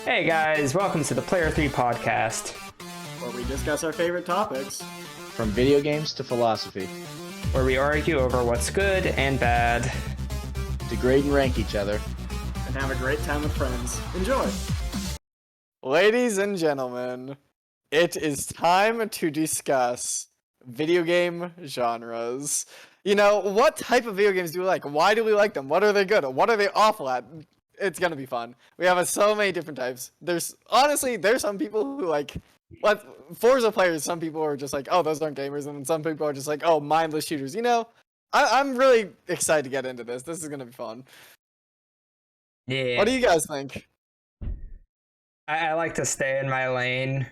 Hey guys, welcome to the Player 3 podcast, where we discuss our favorite topics. From video games to philosophy. where we argue over what's good and bad. Degrade and rank each other. And have a great time with friends. Enjoy! Ladies and gentlemen, it is time to discuss video game genres. You know, what type of video games do we like? Why do we like them? What are they good? What are they awful at? It's gonna be fun. We have so many different types. There's some people who like Forza players. Some people are just like, oh, those aren't gamers, and then some people are just like, oh, mindless shooters. You know, I'm really excited to get into this. This is gonna be fun. Yeah. What do you guys think? I like to stay in my lane.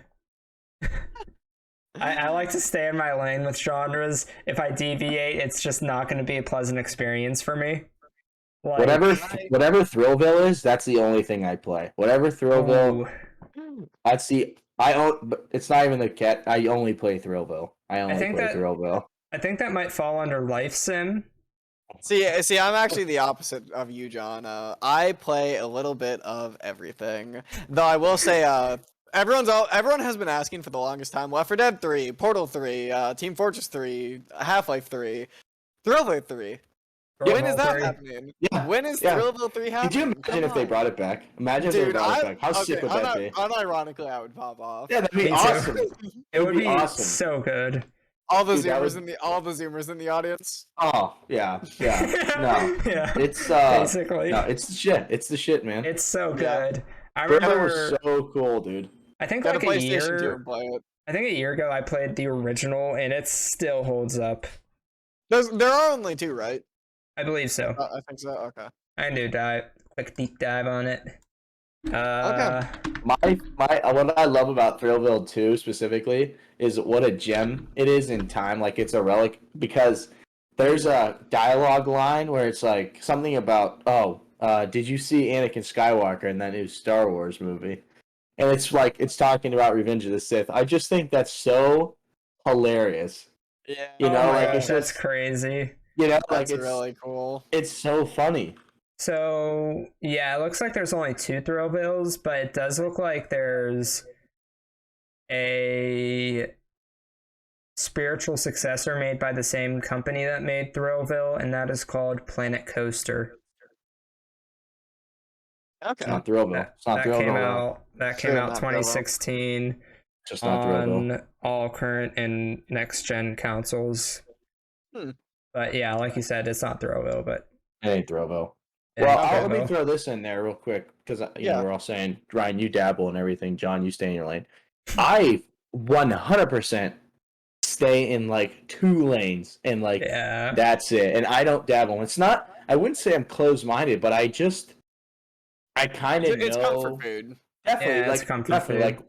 I like to stay in my lane with genres. If I deviate, it's just not going to be a pleasant experience for me. Like, Whatever Thrillville is, that's the only thing I play. Whatever Thrillville, that's the I own. But it's not even the cat. I only play Thrillville. I only play Thrillville. I think that might fall under Life Sim. See, I'm actually the opposite of you, John. I play a little bit of everything. Though I will say, everyone has been asking for the longest time. Left 4 Dead 3, Portal 3, Team Fortress 3, Half-Life 3, Thrillville 3. When is that happening? Yeah. When is Thrillville 3 happening? Could you imagine if they brought it back? Imagine if they brought it back. How sick would that be? Unironically, I would pop off. Yeah, that'd be Me too. awesome. It would be awesome. so good. All the Dude, zoomers in the audience. Oh yeah. No, Yeah. it's basically. No, it's the shit. It's the shit, man. It's so good. I Thrillville remember. was so cool, dude. I think Got like a a PlayStation 2 year. and play it. I think a year ago I played the original, and it still holds up. There are only 2, right? I believe so. I think so. Okay. I do quick deep dive on it. Okay. What I love about Thrillville 2 specifically is what a gem it is in time. Like, it's a relic because there's a dialogue line where it's like something about, did you see Anakin Skywalker in that new Star Wars movie? And it's like, it's talking about Revenge of the Sith. I just think that's so hilarious. Yeah. You know, like, it's that's just crazy. You know, That's like, it's really cool. It's so funny. So, yeah, it looks like there's only 2 Thrillvilles, but it does look like there's a spiritual successor made by the same company that made Thrillville, and that is called Planet Coaster. Okay. It's not Thrillville. It's not Thrillville. That came out 2016 Just not Thrillville. on all current and next gen consoles. But yeah, like you said, it's not Thrillville, but It ain't Thrillville. Yeah, Well, let me throw this in there real quick because you know, we're all saying, Ryan, you dabble and everything. John, you stay in your lane. I 100% stay in like 2 lanes and like that's it. And I don't dabble. It's not. I wouldn't say I'm closed-minded, but I kind of know. It's comfort food. Definitely, Yeah, it's comfort definitely, food.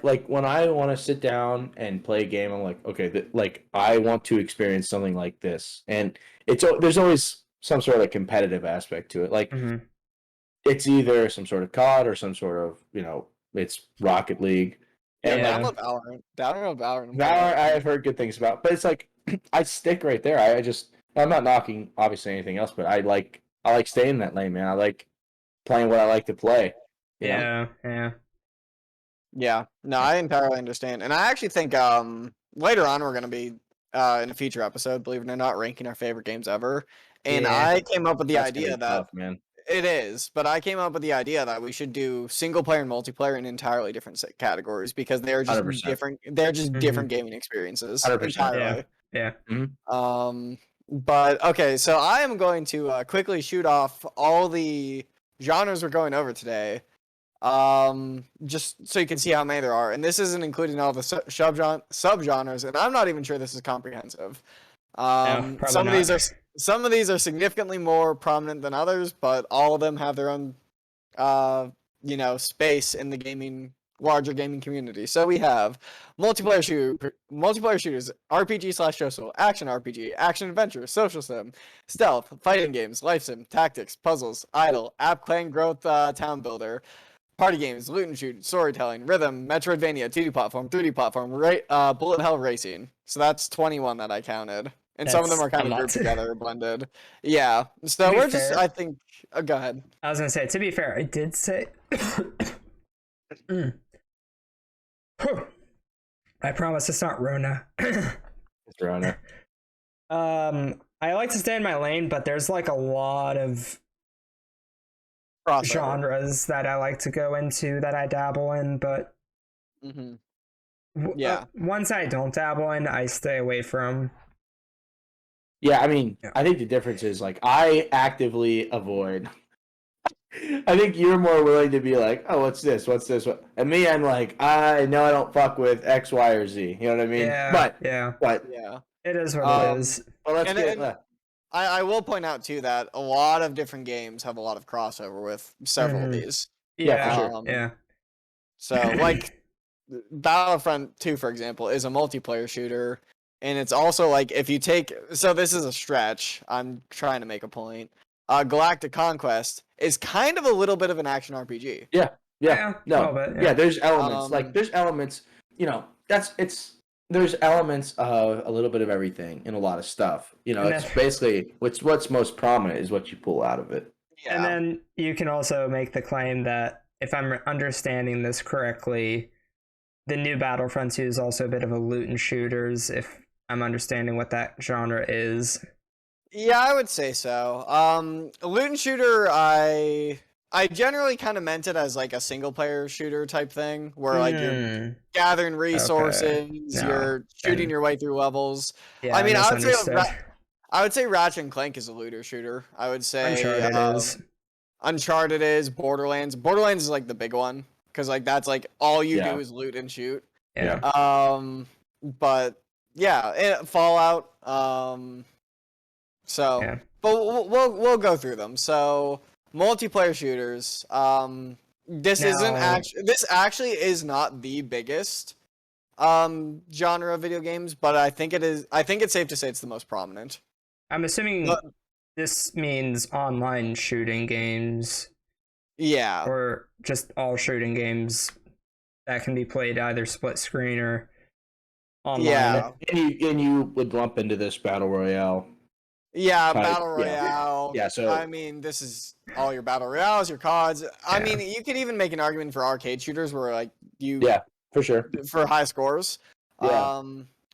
like when I want to sit down and play a game, I'm like, okay, like I want to experience something like this, and there's always some sort of competitive aspect to it. Like it's either some sort of COD or some sort of, you know, it's Rocket League. And I love Valorant. Valorant. I have heard good things about, but it's like I stick right there. I'm not knocking obviously anything else, but I like staying in that lane, man. I like playing what I like to play. Yeah. Yeah, no, I entirely understand. And I actually think later on we're going to be in a future episode, believe it or not, ranking our favorite games ever. And I came up with the idea that tough, man. It is, but I came up with the idea that we should do single player and multiplayer in entirely different categories because they're just 100%. different. They're just different gaming experiences. 100%. Entirely. Yeah. But okay, so I am going to quickly shoot off all the genres we're going over today. Just so you can see how many there are, and this isn't including all the subgenres, and I'm not even sure this is comprehensive. Some of these are significantly more prominent than others, but all of them have their own space in the larger gaming community. So we have multiplayer shooters, RPG/social, action RPG, action adventure, social sim, stealth, fighting games, life sim, tactics, puzzles, idle, app clan growth, town builder, party games, loot and shoot, storytelling, rhythm, Metroidvania, 2D platform, 3D platform, bullet hell racing. So that's 21 that I counted. And some of them are kind of grouped together, blended. Yeah. So we're just, I think, go ahead. I was going to say, to be fair, I did say Mm. Whew. I promise it's not Rona. It's Rona. I like to stay in my lane, but there's like a lot of Crossover. genres that I like to go into that I dabble in, but Yeah. once I don't dabble in, I stay away from. Yeah, I mean, Yeah. I think the difference is like I actively avoid. I think you're more willing to be like, oh, what's this? What's this? And me, I'm like, I know I don't fuck with X, Y, or Z. You know what I mean? Yeah, But Yeah. it is what it Um, is. but let's and, get. and I will point out too that a lot of different games have a lot of crossover with several of these. Yeah, for sure. Yeah. So like Battlefront 2, for example, is a multiplayer shooter, and it's also like if you take so this is a stretch. I'm trying to make a point. Galactic Conquest is kind of a little bit of an action RPG. Yeah, Yeah, no, bit, yeah. There's elements Um, there's elements. You know, there's elements of a little bit of everything in a lot of stuff. You know, And it's then- basically what's most prominent is what you pull out of it. Yeah. And then you can also make the claim that if I'm understanding this correctly, the new Battlefront 2 is also a bit of a loot and shooters, if I'm understanding what that genre is. Yeah, I would say so. Loot and shooter, I generally kind of meant it as like a single player shooter type thing, where like you're gathering resources, No. you're shooting your way through levels. Yeah, I mean, misunderstood. I would say Ratchet and Clank is a looter shooter. I would say Uncharted is. Uncharted is Borderlands. Borderlands is like the big one because like that's like all you do is loot and shoot. Yeah. But yeah, Fallout. So, Yeah. but we'll go through them. So multiplayer shooters. This actually is not the biggest genre of video games, but I think it is. I think it's safe to say it's the most prominent. I'm assuming this means online shooting games. Yeah. Or just all shooting games that can be played either split screen or online. Yeah. And you would lump into this battle royale. Yeah, battle royale. Yeah, so I mean, this is all your battle royales, your CODs. I mean, you could even make an argument for arcade shooters where like for sure, for high scores. Yeah.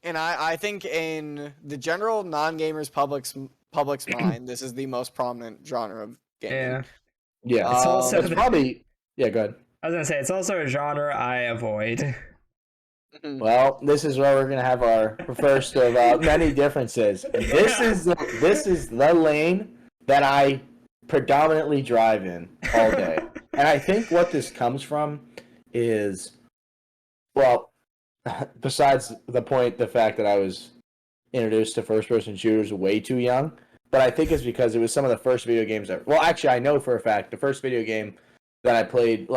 And I think in the general non-gamers public's mind, this is the most prominent genre of gaming. Yeah. It's also it's probably go ahead. I was gonna say it's also a genre I avoid. Well, this is where we're gonna have our first of many differences. This is the lane that I predominantly drive in all day, and I think what this comes from is, well, besides the fact that I was introduced to first-person shooters way too young, but I think it's because it was some of the first video games that. Well, actually, I know for a fact the first video game that I played,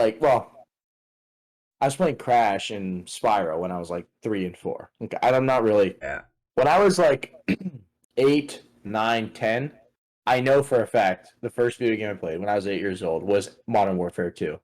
I was playing Crash and Spyro when I was like 3 and 4. Okay, I'm not really. Yeah. When I was like 8, 9, 10, I know for a fact the first video game I played when I was 8 years old was Modern Warfare 2.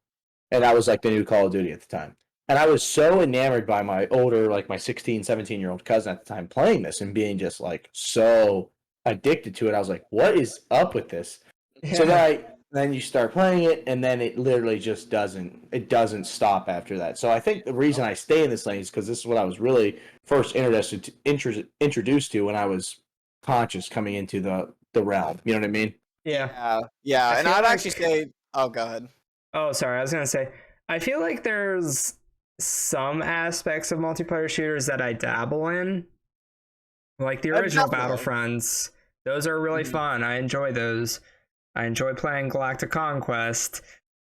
And that was like the new Call of Duty at the time. And I was so enamored by my older, like my 16, 17-year-old cousin at the time playing this and being just like so addicted to it. I was like, what is up with this? Yeah. So then you start playing it, and then it literally just doesn't stop after that. So I think the reason I stay in this lane is because this is what I was really first introduced to when I was conscious coming into the realm. You know what I mean? Yeah. Yeah. And I'd actually say, oh, go ahead. Oh, sorry. I was gonna say, I feel like there's some aspects of multiplayer shooters that I dabble in, like the original Battlefronts. Those are really fun. I enjoy those. I enjoy playing Galactic Conquest.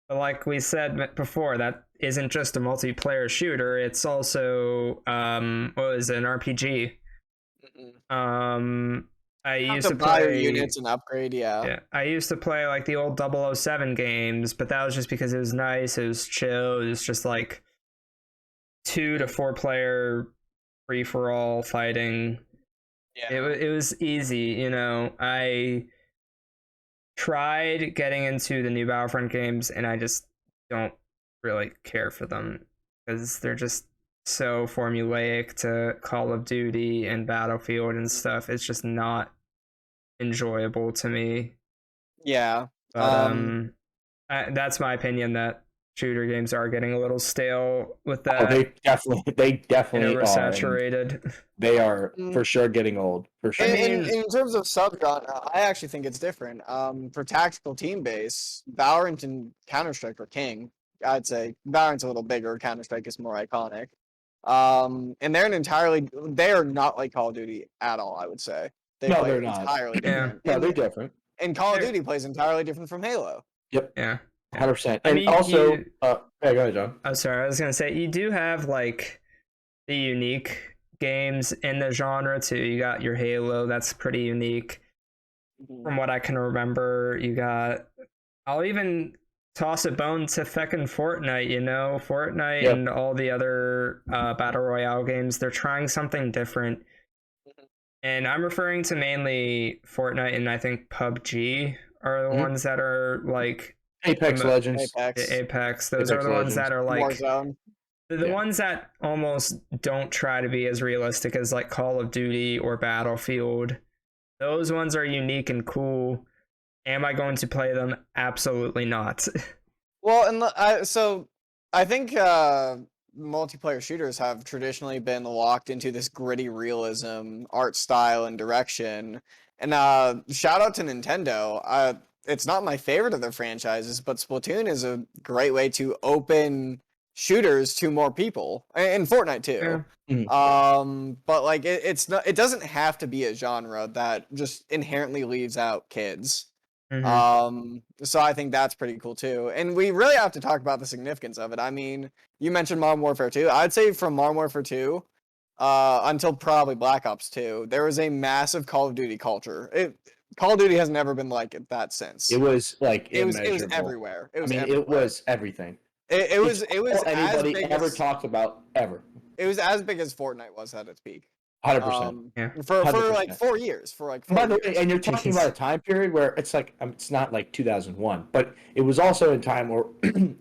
But like we said before, that isn't just a multiplayer shooter. It's also an RPG. I used to play units and upgrade. Yeah, I used to play like the old 007 games, but that was just because it was nice. It was chill. It was just like 2 to 4 player free for all fighting. Yeah, it was easy. You know, I tried getting into the new Battlefront games, and I just don't really care for them because they're just so formulaic to Call of Duty and Battlefield and stuff. It's just not enjoyable to me. Yeah. But, that's my opinion that shooter games are getting a little stale with Oh, that they definitely are, and oversaturated. they are for sure getting old. For sure. In terms of subgenre, I actually think it's different. For tactical team base, Valorant and Counter Strike are king. I'd say Valorant's a little bigger. Counter Strike is more iconic. And they are not like Call of Duty at all. I would say they No, play they're not. entirely different. No, they're different. And Call of Duty plays entirely different from Halo. Yep. Yeah. 100%. I And mean, also, yeah, go ahead, John. I'm sorry, I was gonna say you do have like the unique games in the genre too. You got your Halo, that's pretty unique. From what I can remember, you got. I'll even toss a bone to feckin' Fortnite. You know, Fortnite and all the other battle royale games. They're trying something different, and I'm referring to mainly Fortnite and I think PUBG are the ones that are like Apex Legends. Apex. Those are the ones that are like Warzone. the ones that almost don't try to be as realistic as like Call of Duty or Battlefield. Those ones are unique and cool. Am I going to play them? Absolutely not. Well, and so I think multiplayer shooters have traditionally been locked into this gritty realism, art style, and direction. And shout out to Nintendo. It's not my favorite of their franchises, but Splatoon is a great way to open shooters to more people, and Fortnite too. But like it's not. It doesn't have to be a genre that just inherently leaves out kids. So I think that's pretty cool too. And we really have to talk about the significance of it. I mean, you mentioned Modern Warfare 2. I'd say from Modern Warfare 2 until probably Black Ops 2, there was a massive Call of Duty culture. Call of Duty has never been like that since. It was like it was everywhere. It was it was everything. It was all anybody as big ever as, talked about ever. It was as big as Fortnite was at its peak. 100%. For 100%. like 4 years. By the way, and you're talking about a time period where it's like it's not like 2001, but it was also a time where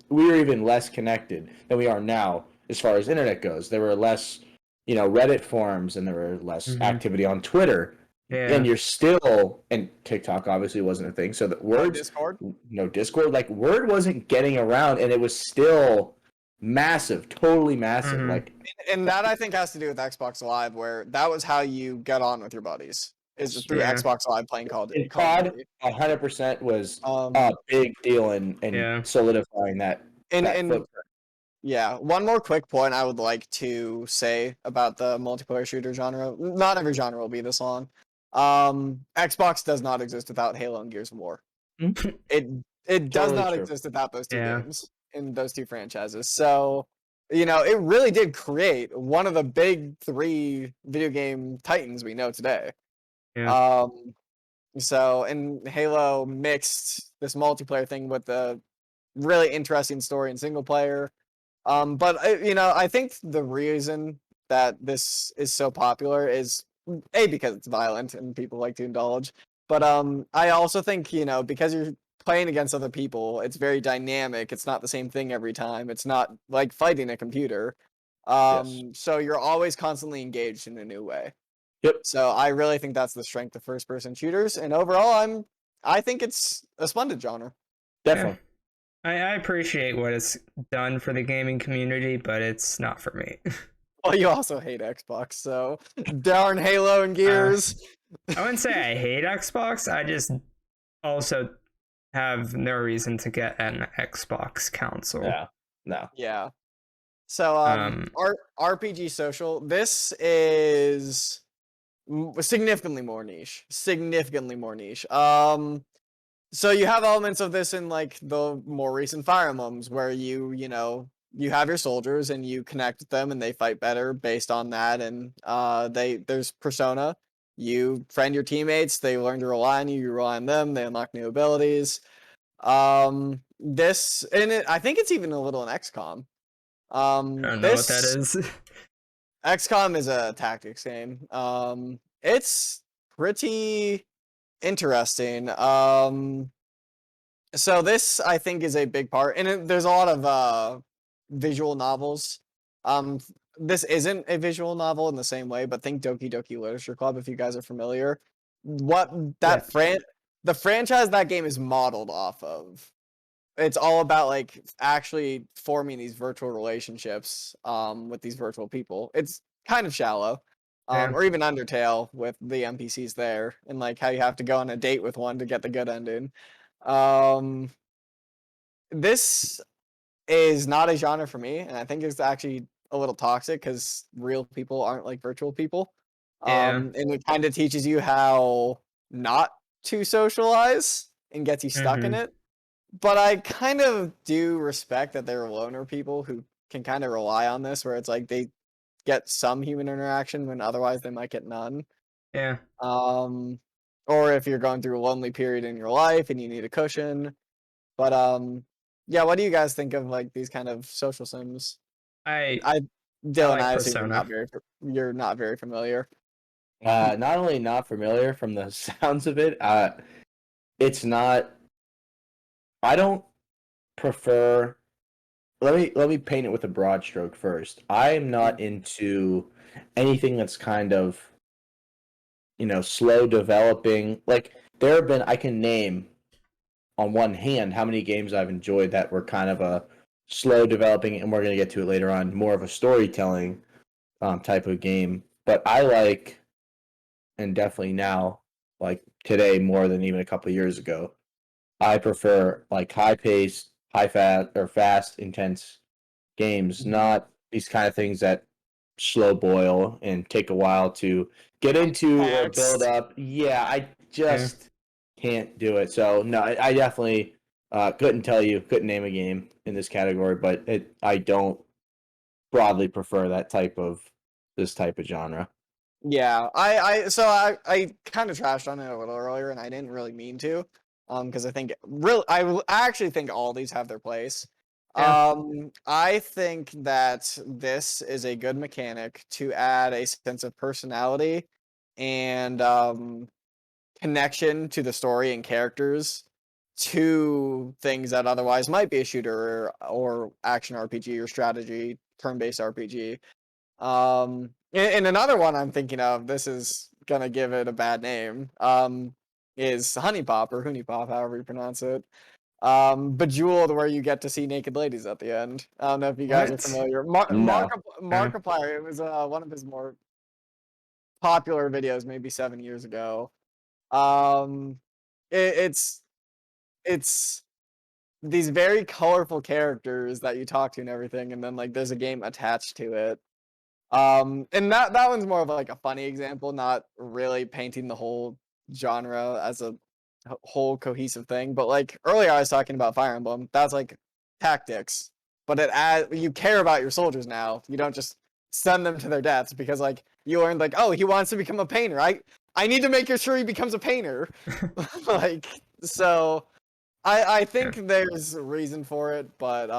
we were even less connected than we are now as far as internet goes. There were less, Reddit forums, and there were less activity on Twitter. Yeah. And you're still, and TikTok obviously wasn't a thing, so that Discord, like word wasn't getting around, and it was still massive, totally massive. Like, and that I think has to do with Xbox Live, where that was how you get on with your buddies, is through Xbox Live playing Call of Duty. COD 100% was a big deal in solidifying that. Yeah, one more quick point I would like to say about the multiplayer shooter genre. Not every genre will be this long. Xbox does not exist without Halo and Gears of War. It does not exist without those two games in those two franchises. So, it really did create one of the big three video game titans we know today. So, and Halo mixed this multiplayer thing with a really interesting story and single player. But I think the reason that this is so popular is because it's violent and people like to indulge. But I also think because you're playing against other people, it's very dynamic. It's not the same thing every time. It's not like fighting a computer. So you're always constantly engaged in a new way. Yep. So I really think that's the strength of first-person shooters. And overall, I think it's a splendid genre. Definitely. I appreciate what it's done for the gaming community, but it's not for me. Well, you also hate Xbox, so darn Halo and Gears. I wouldn't say I hate Xbox. I just also have no reason to get an Xbox console. Yeah. No. Yeah. So, RPG Social. This is significantly more niche. So you have elements of this in like the more recent Fire Emblems, where you have your soldiers and you connect with them and they fight better based on that. And there's Persona. You friend your teammates, they learn to rely on you, you rely on them, they unlock new abilities. I think it's even a little in XCOM. I don't know what that is. XCOM is a tactics game. It's pretty interesting. So this I think is a big part, and there's a lot of visual novels. This isn't a visual novel in the same way, but think Doki Doki Literature Club if you guys are familiar. The franchise that game is modeled off of it's all about like actually forming these virtual relationships with these virtual people. It's kind of shallow. Yeah. Or even Undertale with the NPCs there, and like how you have to go on a date with one to get the good ending. This is not a genre for me, and I think it's actually a little toxic because real people aren't like virtual people. Yeah. And it kind of teaches you how not to socialize and gets you stuck in Mm-hmm. it. But I kind of do respect that there are loner people who can kind of rely on this, where it's like they get some human interaction when otherwise they might get none. Yeah. Um, or if you're going through a lonely period in your life and you need a cushion. But yeah, what do you guys think of like these kind of social sims? I I I Dylan, like I assume Persona. you're not very familiar. Not only not familiar from the sounds of it, it's not. I don't prefer. Let me paint it with a broad stroke first. I am not into anything that's kind of slow developing. Like there have been, I can name on one hand how many games I've enjoyed that were kind of a slow developing, and we're gonna get to it later on, more of a storytelling type of game. But I like, and definitely now, like today more than even a couple of years ago, I prefer like high paced, high fast or fast, intense games, Mhm. not these kind of things that slow boil and take a while to get into or build Hacks. up. Yeah, I Yeah. just can't do it. So no, I definitely couldn't name a game in this category, but I don't broadly prefer this type of genre. Yeah, I kind of trashed on it a little earlier, and I didn't really mean to, because I think I actually think all these have their place. Yeah. I think that this is a good mechanic to add a sense of personality and connection to the story and characters to things that otherwise might be a shooter or action RPG or strategy turn-based RPG. And another one I'm thinking of, this is gonna give it a bad name, is Honey Pop or Hooney Pop, however you pronounce it. Bejeweled, where you get to see naked ladies at the end. I don't know if you guys are What? familiar. No. Yeah. Markiplier, it was one of his more popular videos, maybe 7 years ago. Um, it's it's these very colorful characters that you talk to and everything, and then like there's a game attached to it. And that one's more of like a funny example, not really painting the whole genre as a whole cohesive thing. But like earlier, I was talking about Fire Emblem. That's like tactics, but you care about your soldiers now. You don't just send them to their deaths because like you learned like, oh, he wants to become a painter. I need to make sure he becomes a painter. Like so. I Yeah. think there's a reason for it, but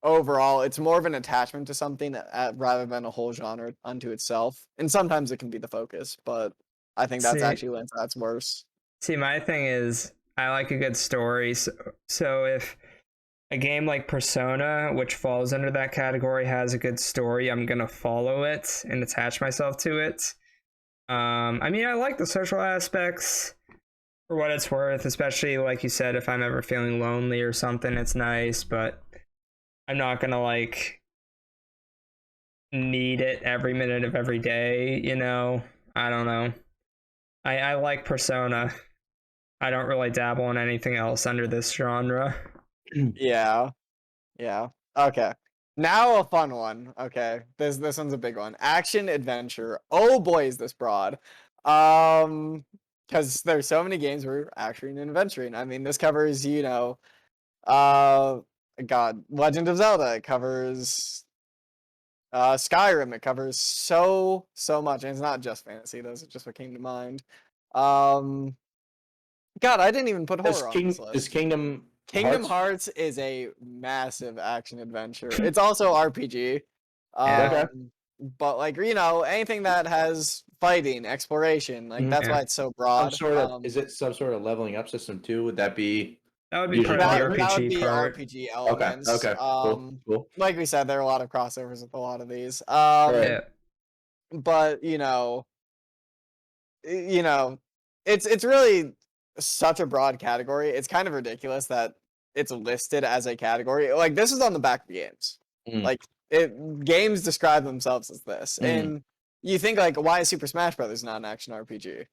overall, it's more of an attachment to something rather than a whole genre unto itself. And sometimes it can be the focus, but I think that's See, actually when that's worse. my thing is I like a good story. So if a game like Persona, which falls under that category, has a good story, I'm gonna follow it and attach myself to it. I mean, I like the social aspects for what it's worth, especially like you said, if I'm ever feeling lonely or something, it's nice, but I'm not gonna like need it every minute of every day, you know? I don't know. I like Persona. I don't really dabble in anything else under this genre. Yeah, yeah. Okay. Now a fun one. Okay. This one's a big one. Action adventure. Oh boy, is this broad. Um, because there's so many games where action and adventuring. I mean, this covers, uh God, Legend of Zelda. It covers Skyrim. It covers so much, and it's not just fantasy. Those are just what came to mind. Um, God, I didn't even put horror on this Is list. Kingdom Kingdom Hearts? Hearts is a massive action adventure. It's also RPG. Yeah, Okay. But like anything that has fighting, exploration, like Mhm. that's yeah. why it's so broad. Is it some sort of leveling up system too? Would that be That would be usually part of the part That of it? that would RPG be part. RPG Okay. elements. Okay. Cool. Cool. Like we said, there are a lot of crossovers with a lot of these. All right. Yeah. But you know, it's really such a broad category. It's kind of ridiculous that it's listed as a category. Like this is on the back of the games. Mm. Like games describe themselves as this. And you think like, why is Super Smash Brothers not an action RPG?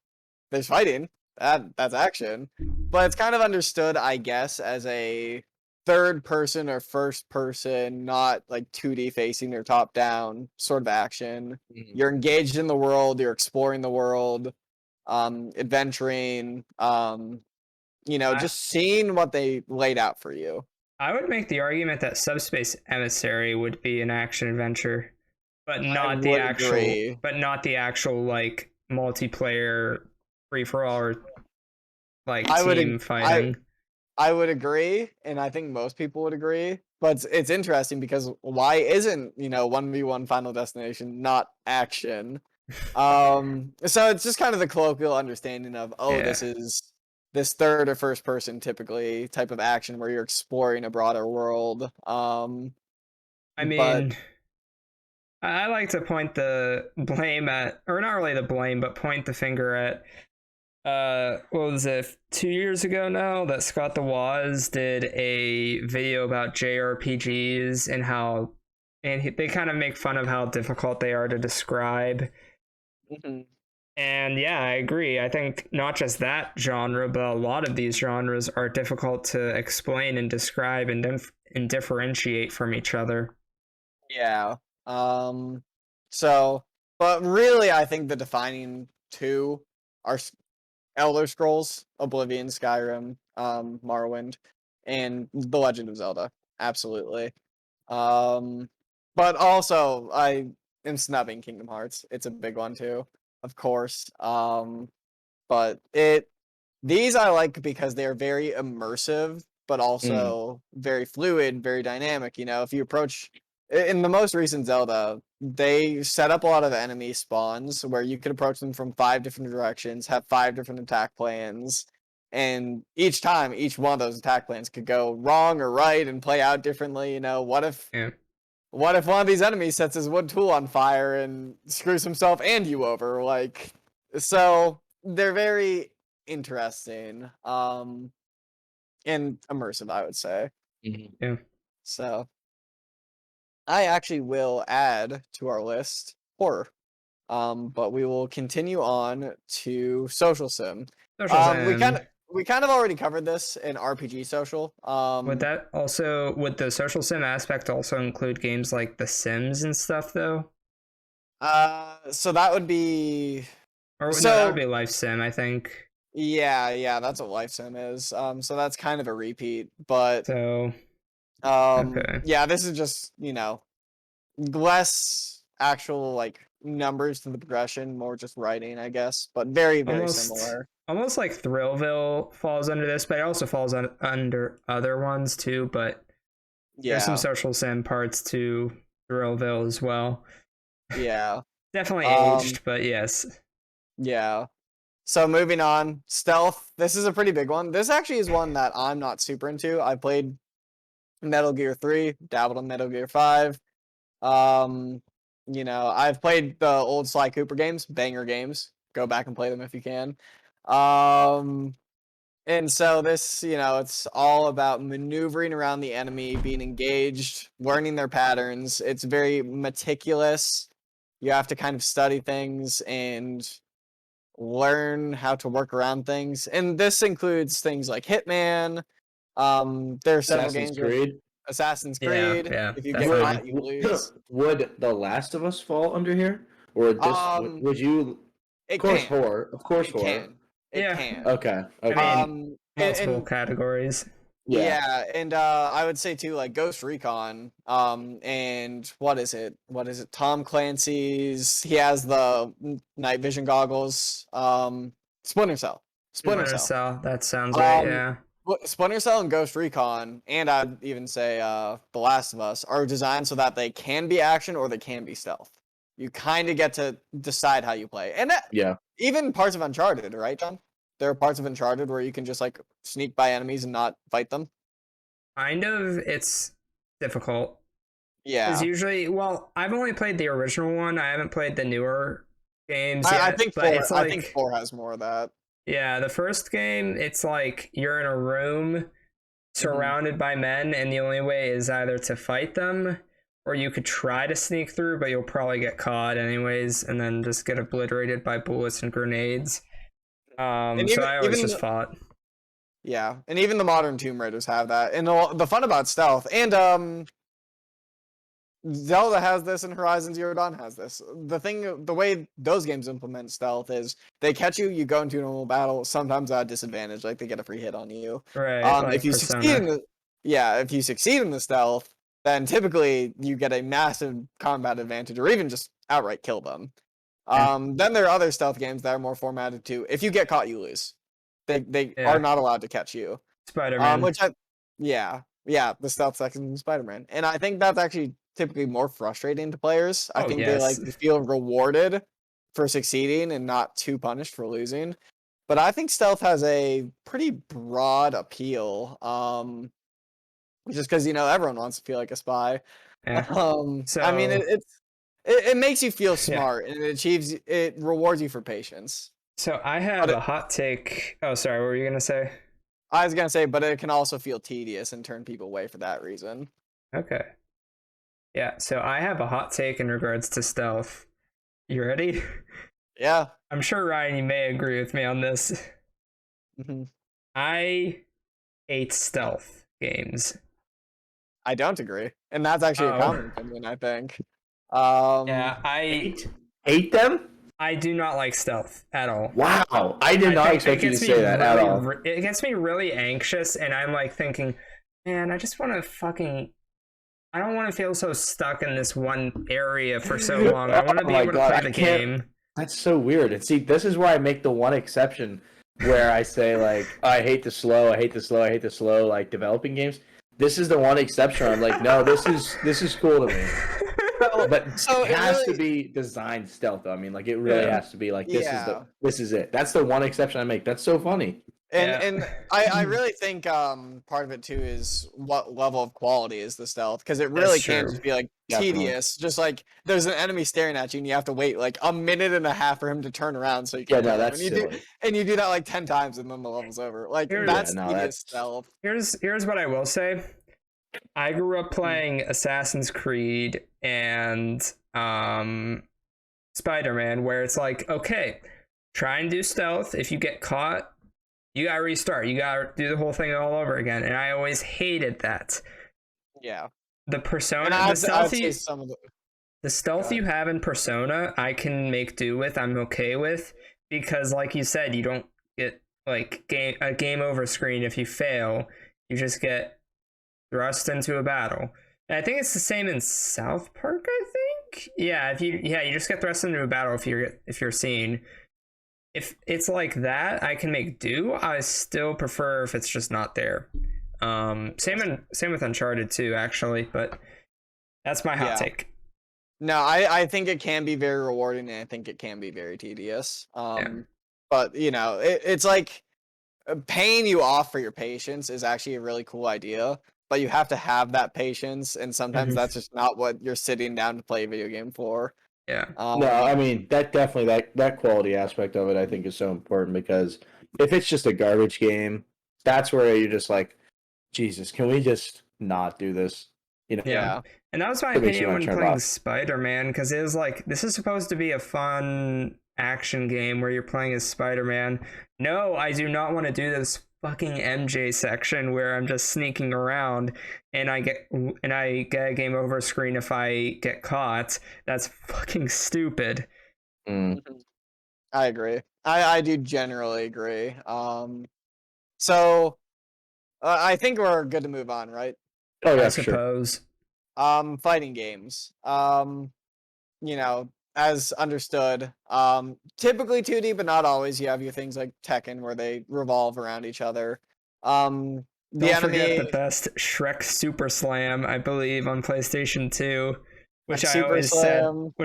There's fighting. That's action. But it's kind of understood, I guess, as a third person or first person, not like 2D facing or top down sort of action. You're engaged in the world, you're exploring the world, adventuring, just seeing what they laid out for you. I would make the argument that Subspace Emissary would be an action adventure, but not the actual like multiplayer free for all or like team fighting. I would agree, and I think most people would agree. But it's interesting because why isn't 1v1 Final Destination not action? So it's just kind of the colloquial understanding of this is this third or first person typically type of action where you're exploring a broader world. I mean, I like to point the blame at, or not really the blame, but point the finger at what was it, 2 years ago now, that Scott the Woz did a video about JRPGs and they kind of make fun of how difficult they are to describe. And yeah, I agree. I think not just that genre, but a lot of these genres are difficult to explain and describe and differentiate from each other. Yeah. So, but really, I think the defining two are Elder Scrolls, Oblivion, Skyrim, Morrowind, and The Legend of Zelda. Absolutely. But also, I am snubbing Kingdom Hearts. It's a big one too, of course. But these I like because they're very immersive, but also very fluid, very dynamic. If you approach in the most recent Zelda, they set up a lot of enemy spawns where you could approach them from 5 different directions, have 5 different attack plans, and each time, each one of those attack plans could go wrong or right and play out differently. What if one of these enemies sets his wood tool on fire and screws himself and you over? So they're very interesting, and immersive, I would say. Yeah. So I actually will add to our list horror. But we will continue on to social sim. We kind of already covered this in RPG social. Would the social sim aspect also include games like The Sims and stuff though? So that would be that would be Life Sim, I think. Yeah, that's what Life Sim is. So that's kind of a repeat, but okay. Yeah, this is just, less actual like numbers to the progression, more just writing, I guess, but very, very similar. Almost like Thrillville falls under this, but it also falls under other ones too, but there's some social sim parts to Thrillville as well. Yeah. Definitely aged, but yes. Yeah. So moving on, stealth. This is a pretty big one. This actually is one that I'm not super into. I played Metal Gear 3, dabbled in Metal Gear 5. I've played the old Sly Cooper games, banger games. Go back and play them if you can. And so this, it's all about maneuvering around the enemy, being engaged, learning their patterns. It's very meticulous. You have to kind of study things and learn how to work around things. And this includes things like Hitman. There's several games. Assassin's Creed. Yeah, if you get caught, you lose. Would The Last of Us fall under here, or would you? Of course, horror. It can. Okay. I mean, multiple categories. Yeah, and I would say too, like Ghost Recon. And what is it? Tom Clancy's. He has the night vision goggles. Splinter Cell. That sounds right. Yeah. Splinter Cell and Ghost Recon, and I'd even say The Last of Us, are designed so that they can be action or they can be stealth. You kind of get to decide how you play. And even parts of Uncharted, right, John? There are parts of Uncharted where you can just like sneak by enemies and not fight them. Kind of. It's difficult. Yeah. Because usually, I've only played the original one. I haven't played the newer games yet. I think 4 has more of that. Yeah, the first game, it's like you're in a room surrounded by men, and the only way is either to fight them or you could try to sneak through, but you'll probably get caught anyways and then just get obliterated by bullets and grenades. And So I always even just fought. yeah, and even the modern Tomb Raiders have that. And the fun about stealth, and Zelda has this, and Horizon Zero Dawn has this. The way those games implement stealth is they catch you, you go into a normal battle, sometimes at a disadvantage, like they get a free hit on you. Right, like If you Persona. if you succeed in the stealth, then typically you get a massive combat advantage, or even just outright kill them. Then there are other stealth games that are more formatted to, if you get caught, you lose. They are not allowed to catch you. Spider-Man. The stealth section in Spider-Man. And I think that's actually typically more frustrating to players. I think they like to feel rewarded for succeeding and not too punished for losing. But I think stealth has a pretty broad appeal. Just because everyone wants to feel like a spy. Yeah. I mean it makes you feel smart, and it rewards you for patience. So I have a hot take. Oh, sorry, what were you gonna say? I was gonna say, but it can also feel tedious and turn people away for that reason. Okay. Yeah, so I have a hot take in regards to stealth. You ready? Yeah. I'm sure, Ryan, you may agree with me on this. I hate stealth games. I don't agree. And that's actually a common opinion, I think. Yeah, I hate them? I do not like stealth at all. Wow, I did not expect you to say that at all. It gets me really anxious, and I'm like thinking, man, I just want to I don't want to feel so stuck in this one area for so long. I want to be able to play the game. That's so weird. And see, this is where I make the one exception where I say, like, I hate the slow, like, developing games. This is the one exception. I'm like, no, this is cool to me. But it has to be designed stealth, though. I mean, like, it really has to be like, this is it. That's the one exception I make. That's so funny. And I really think part of it too is what level of quality is the stealth, because it really can just be like tedious. Just like there's an enemy staring at you and you have to wait like a minute and a half for him to turn around so you can kill him. And you do that like 10 times and then the level's over. Like that's tedious stealth. Here's what I will say. I grew up playing Assassin's Creed and Spider-Man, where it's like, okay, try and do stealth. If you get caught, you gotta restart. You gotta do the whole thing all over again. And I always hated that. Yeah. The Persona, the stealth you have in Persona, I can make do with. I'm okay with, because, like you said, you don't get like a game over screen if you fail. You just get thrust into a battle. And I think it's the same in South Park. I think, you just get thrust into a battle if you're seen. If it's like that, I can make do. I still prefer if it's just not there. Same with Uncharted too, actually. But that's my hot take. No, I think it can be very rewarding, and I think it can be very tedious. But it's like paying you off for your patience is actually a really cool idea. But you have to have that patience, and sometimes that's just not what you're sitting down to play a video game for. Yeah. No, I mean that quality aspect of it I think is so important, because if it's just a garbage game, that's where you're just like, Jesus, can we just not do this? Yeah. And that was my opinion when playing Spider-Man, because it was like, this is supposed to be a fun action game where you're playing as Spider-Man. No, I do not want to do this fucking MJ section where I'm just sneaking around and I get a game over screen if I get caught. That's fucking stupid. I agree. I do generally agree. So I think we're good to move on, right? Oh yeah, I suppose. Fighting games. As understood, typically 2D, but not always. You have your things like Tekken where they revolve around each other. Don't forget the best Shrek Super Slam, I believe, on PlayStation 2, which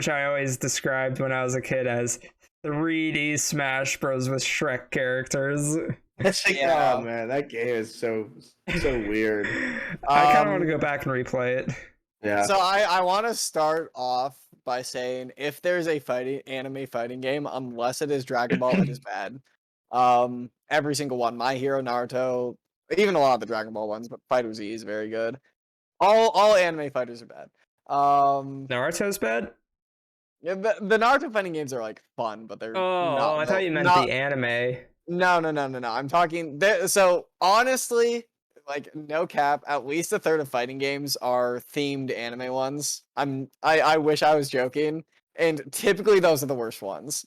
I always described when I was a kid as 3D Smash Bros with Shrek characters. Oh man, that game is so weird. I kind of want to go back and replay it. Yeah. So I want to start off by saying, if there's a anime fighting game, unless it is Dragon Ball, it is bad. Every single one. My Hero, Naruto, Even a lot of the Dragon Ball ones, but Fighter Z is very good. All anime fighters are bad. Naruto's bad? Yeah, the Naruto fighting games are like fun, but they're Oh, I thought you meant not the anime. no. I'm talking so honestly, like no cap, at least a third of fighting games are themed anime ones. I wish I was joking, and typically those are the worst ones.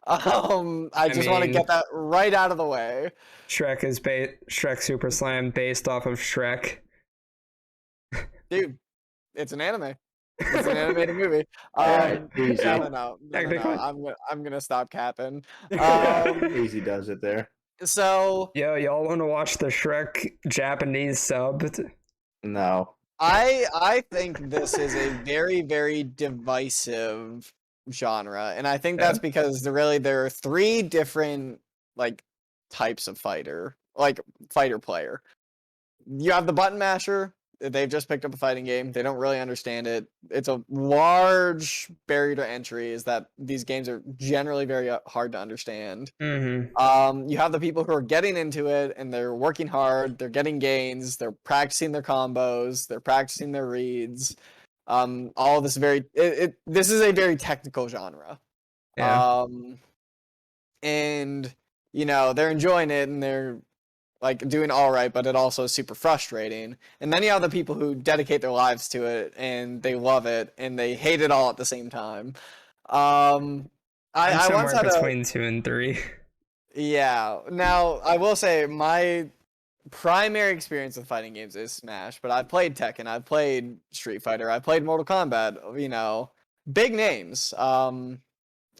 I just want to mean, get that right out of the way. Shrek Super Slam based off of Shrek. Dude, it's an anime. It's an animated movie. Alright, easy. No. Technically. I'm gonna stop capping. Easy does it there. So Yo, y'all want to watch the Shrek Japanese sub? No. I think this is a very, very divisive genre, and I think that's because there are three different like types of fighter player. You have the button masher. They've just picked up a fighting game. They don't really understand it. It's a large barrier to entry. Is that these games are generally very hard to understand. Mm-hmm. You have the people who are getting into it and they're working hard. They're getting gains. They're practicing their combos. They're practicing their reads. All this this is a very technical genre. Yeah. And they're enjoying it and they're like doing all right, but it also is super frustrating. And then you have the people who dedicate their lives to it and they love it and they hate it all at the same time. I'm I once somewhere had between 2 and 3. Yeah. Now I will say my primary experience with fighting games is Smash, but I've played Tekken, I've played Street Fighter, I've played Mortal Kombat. Big names. And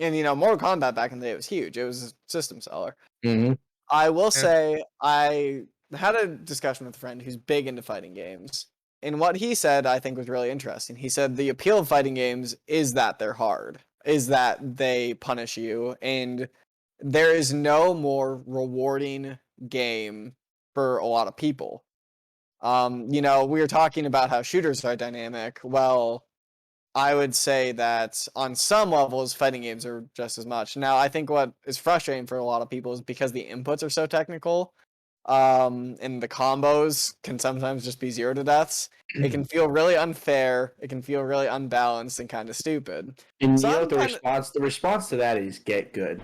Mortal Kombat back in the day was huge. It was a system seller. Mm-hmm. I will say I had a discussion with a friend who's big into fighting games. And what he said I think was really interesting. He said the appeal of fighting games is that they're hard, is that they punish you, and there is no more rewarding game for a lot of people. We were talking about how shooters are dynamic. Well, I would say that on some levels, fighting games are just as much. Now, I think what is frustrating for a lot of people is because the inputs are so technical, and the combos can sometimes just be 0 to deaths. It can feel really unfair. It can feel really unbalanced and kind of stupid. And So you know what the response to that is get good.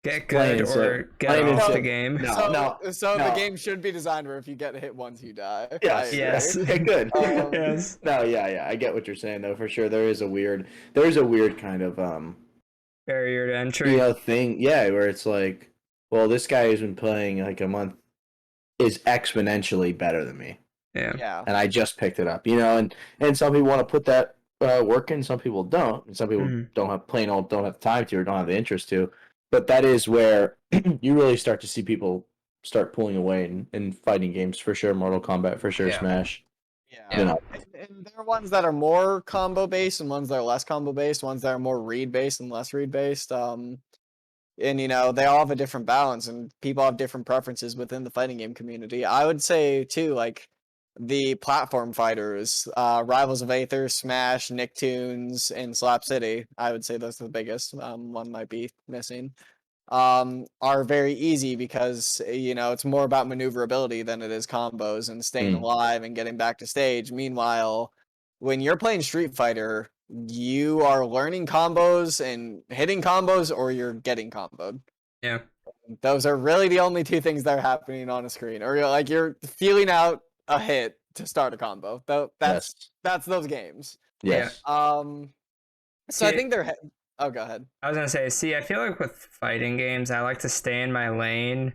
Get good or get off the game. No, the game should be designed where if you get hit once, you die. Yes. Get good. Yes. No, yeah. I get what you're saying though, for sure. There is a weird kind of barrier to entry. Thing, yeah, where it's like, well, this guy who's been playing like a month is exponentially better than me. Yeah. And I just picked it up, and some people want to put that work in, some people don't, and some people don't have the time to or don't have the interest to. But that is where you really start to see people start pulling away in fighting games for sure. Mortal Kombat for sure. Smash. Yeah. And there are ones that are more combo based and ones that are less combo based. Ones that are more read based and less read based. And they all have a different balance, and people have different preferences within the fighting game community. I would say too, like the platform fighters, Rivals of Aether, Smash, Nicktoons, and Slap City. I would say those are the biggest. One might be missing. Are very easy because it's more about maneuverability than it is combos and staying alive and getting back to stage. Meanwhile, when you're playing Street Fighter, you are learning combos and hitting combos, or you're getting comboed. Yeah. Those are really the only two things that are happening on a screen, or you're feeling out a hit to start a combo. That's those games. Yes. So I think they're. Oh, go ahead. I was gonna say, I feel like with fighting games, I like to stay in my lane.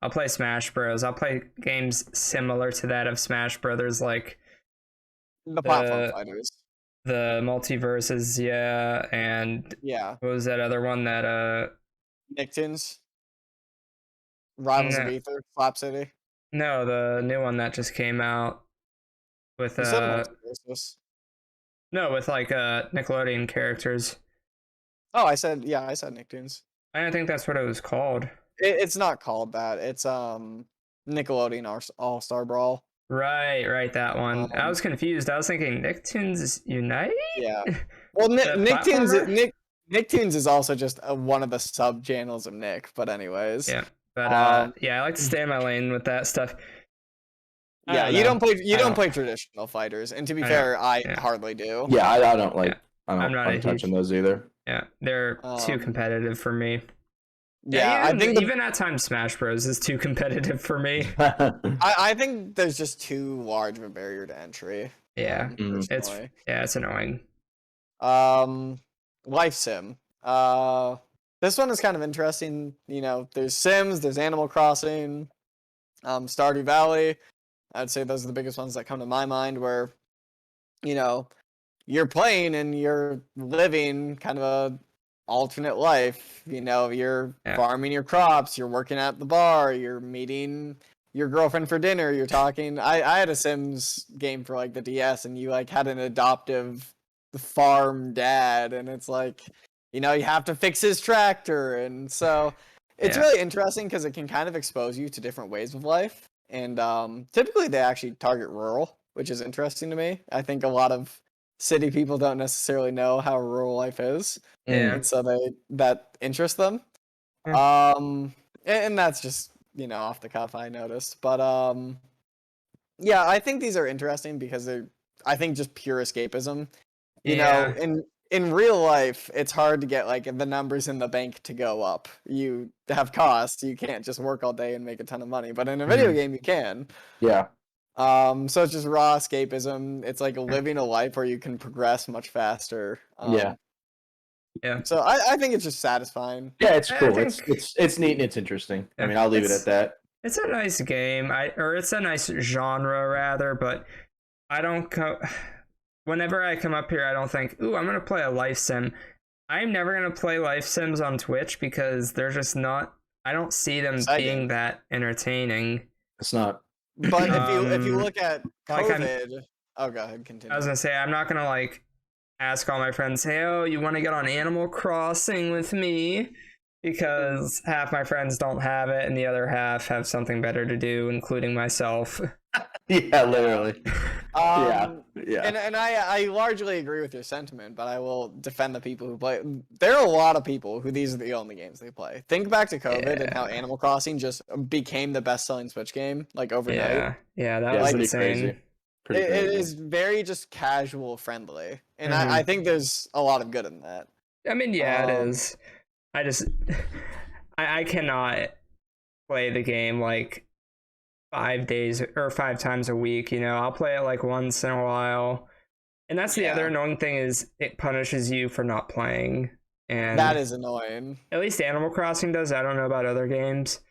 I'll play Smash Bros. I'll play games similar to that of Smash Brothers, like the platform fighters, the multiverses, and what was that other one that Nicktoons, Rivals of Aether, Flap City? No, the new one that just came out with no, with like Nickelodeon characters. Oh, I said Nicktoons. I don't think that's what it was called. It's not called that. It's Nickelodeon All-Star Brawl. Right, that one. I was confused. I was thinking Nicktoons Unite? Yeah. Well, Nicktoons is also just one of the sub-channels of Nick, but anyways. Yeah. But I like to stay in my lane with that stuff. Yeah, don't know. you don't play traditional fighters, and to be fair, I hardly do. Yeah, I don't like. Yeah. I'm not touching those either. Yeah, they're too competitive for me. Yeah, even, I think even at times Smash Bros is too competitive for me. I think there's just too large of a barrier to entry. Yeah, it's annoying. Life sim. This one is kind of interesting. You know, there's Sims, there's Animal Crossing, Stardew Valley. I'd say those are the biggest ones that come to my mind where, you know, you're playing and you're living kind of a alternate life. You know, you're farming your crops, you're working at the bar, you're meeting your girlfriend for dinner, you're talking. I had a Sims game for like the DS, and you like had an adoptive farm dad, and it's like, you know, you have to fix his tractor, and so it's really interesting because it can kind of expose you to different ways of life. And typically they actually target rural, which is interesting to me. I think a lot of city people don't necessarily know how rural life is, and so that interests them. And that's just, you know, off the cuff, I noticed. But yeah, I think these are interesting because they're, I think, just pure escapism. You know, in real life, it's hard to get like the numbers in the bank to go up. You have costs. You can't just work all day and make a ton of money. But in a video game, you can. Yeah. So it's just raw escapism. It's like living a life where you can progress much faster. Yeah. So I think it's just satisfying. Yeah, it's cool. It's neat and it's interesting. I mean, I'll leave it at that. It's a nice game. Or it's a nice genre rather, but I don't whenever I come up here, I don't think, ooh, I'm going to play a life sim. I'm never going to play life sims on Twitch because they're just not, I don't see them being that entertaining. It's not. But if you look at COVID, oh, go ahead, continue. I was going to say, I'm not going to like ask all my friends, hey, oh, you want to get on Animal Crossing with me? Because half my friends don't have it and the other half have something better to do, including myself. Yeah, literally. Yeah. And I largely agree with your sentiment, but I will defend the people who play. There are a lot of people who these are the only games they play. Think back to COVID and how Animal Crossing just became the best-selling Switch game, like overnight. Yeah, that was insane. Crazy. It is very just casual friendly, and I think there's a lot of good in that. I mean, yeah, it is. I just I cannot play the game like 5 days or 5 times a week. You know, I'll play it like once in a while, and that's the other annoying thing is it punishes you for not playing, and that is annoying. At least Animal Crossing does. I don't know about other games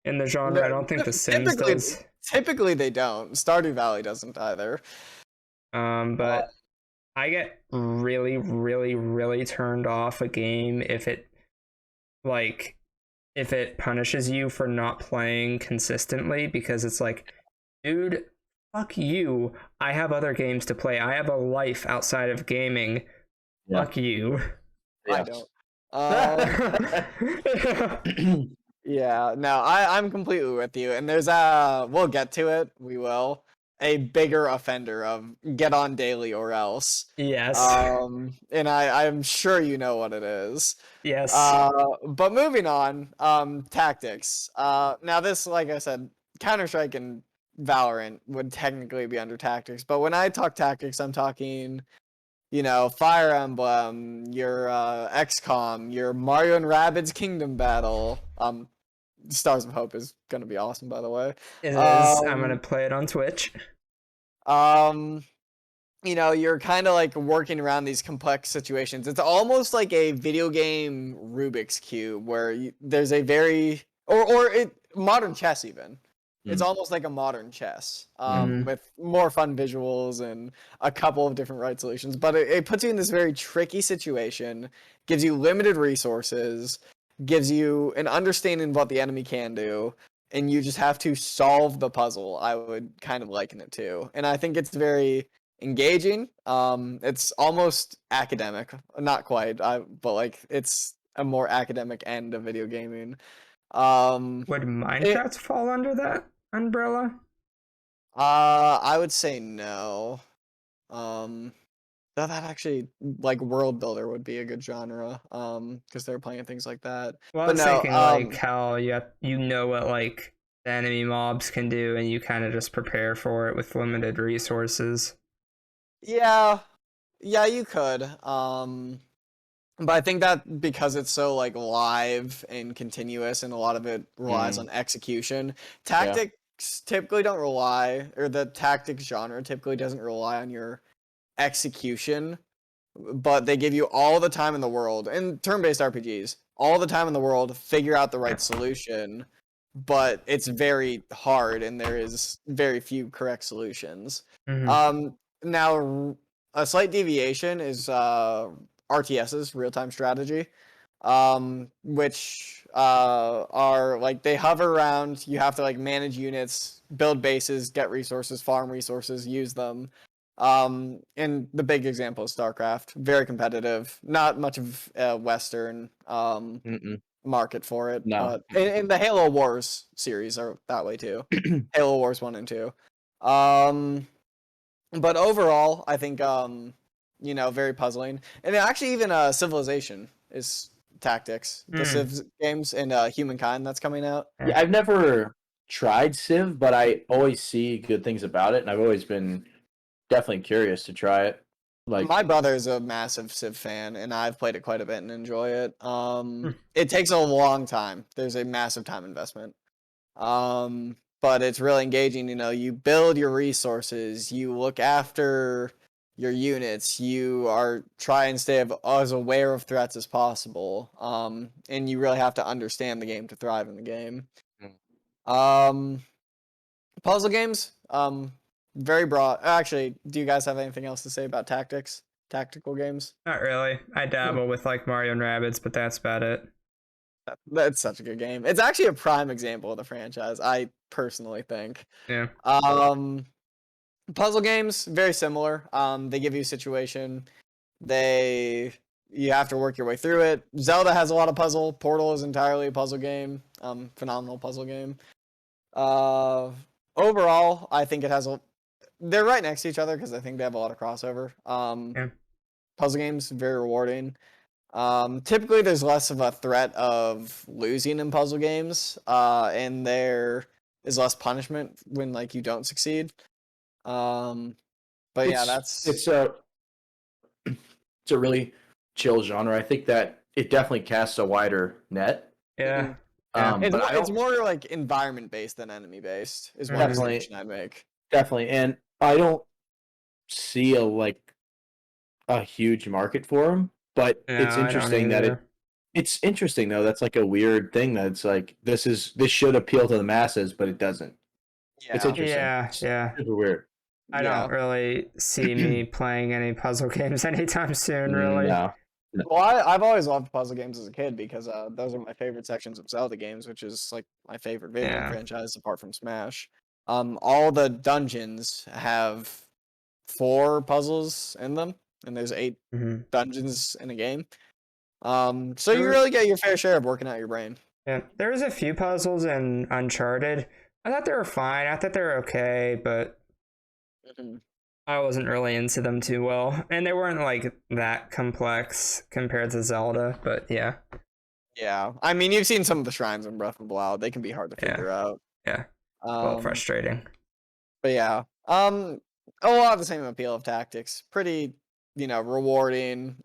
in the genre. I don't think The Sims does. Typically, they don't. Stardew Valley doesn't either. But I get really, really, really turned off a game if it punishes you for not playing consistently, because it's like, dude, fuck you. I have other games to play. I have a life outside of gaming. Fuck you. I don't. Yeah, no, I'm completely with you. And there's we'll get to it. We will. A bigger offender of get on daily or else. Yes. And I'm sure you know what it is. Yes. But moving on, tactics. Now this, like I said, Counter-Strike and Valorant would technically be under tactics, but when I talk tactics, I'm talking, you know, Fire Emblem, your XCOM, your Mario and Rabbids Kingdom Battle. Stars of Hope is gonna be awesome, by the way. It is. I'm gonna play it on Twitch. You know, you're kind of like working around these complex situations. It's almost like a video game Rubik's Cube, where there's a very modern chess even. It's almost like a modern chess, with more fun visuals and a couple of different right solutions. But it puts you in this very tricky situation, gives you limited resources, gives you an understanding of what the enemy can do, and you just have to solve the puzzle. I would kind of liken it to, and I think it's very engaging. It's almost academic, not quite, but like it's a more academic end of video gaming. Would Minecraft fall under that umbrella? I would say no. That actually, like, world builder would be a good genre, because they're playing things like that. Well, I was thinking like how you know what like the enemy mobs can do, and you kind of just prepare for it with limited resources. Yeah, yeah, you could. But I think that because it's so like live and continuous, and a lot of it relies on execution, tactics typically don't rely, or the tactics genre typically doesn't rely on your execution, but they give you all the time in the world, and turn-based RPGs, all the time in the world to figure out the right solution, but it's very hard, and there is very few correct solutions. Now, a slight deviation is RTSs, real-time strategy, which are like they hover around. You have to like manage units, build bases, get resources, farm resources, use them. And the big example is StarCraft, very competitive. Not much of a Western market for it, No. but in the Halo Wars series are that way too. Halo Wars 1 and 2. But overall, I think very puzzling. And actually, even Civilization is tactics. The Civ games and Humankind that's coming out. Yeah, I've never tried Civ, but I always see good things about it, and I've always been definitely curious to try it. Like my brother is a massive Civ fan, and I've played it quite a bit and enjoy it. It takes a long time. There's a massive time investment. But it's really engaging. You build your resources, you look after your units, you are trying to stay as aware of threats as possible. And you really have to understand the game to thrive in the game. Puzzle games, very broad. Actually, do you guys have anything else to say about tactical games? Not really. I dabble with like Mario and Rabbids, but that's about it. That's such a good game. It's actually a prime example of the franchise, I personally think. Yeah. Puzzle games, very similar. They give you a situation. You have to work your way through it. Zelda has a lot of puzzle. Portal is entirely a puzzle game. Phenomenal puzzle game. Overall, I think they're right next to each other because I think they have a lot of crossover. Puzzle games, very rewarding. Typically, there's less of a threat of losing in puzzle games, and there is less punishment when like you don't succeed. But yeah, it's a really chill genre. I think that it definitely casts a wider net. Yeah. It's more like environment based than enemy based. Is one distinction I'd make. Definitely, and I don't see a huge market for them. But it's interesting that it's interesting though. That's like a weird thing that it's like this should appeal to the masses, but it doesn't. Yeah. It's interesting. Yeah. It's super weird. I don't really see me playing any puzzle games anytime soon, really. No. Well, I've always loved puzzle games as a kid because those are my favorite sections of Zelda games, which is like my favorite video game franchise apart from Smash. All the dungeons have 4 puzzles in them, and there's 8 dungeons in a game. So you really get your fair share of working out your brain. Yeah, there was a few puzzles in Uncharted. I thought they were fine. I thought they were okay, but I wasn't really into them too well. And they weren't like that complex compared to Zelda, but yeah. Yeah, I mean, you've seen some of the shrines in Breath of the Wild. They can be hard to figure out. Yeah, well, frustrating. But yeah, a lot of the same appeal of tactics. Pretty, rewarding,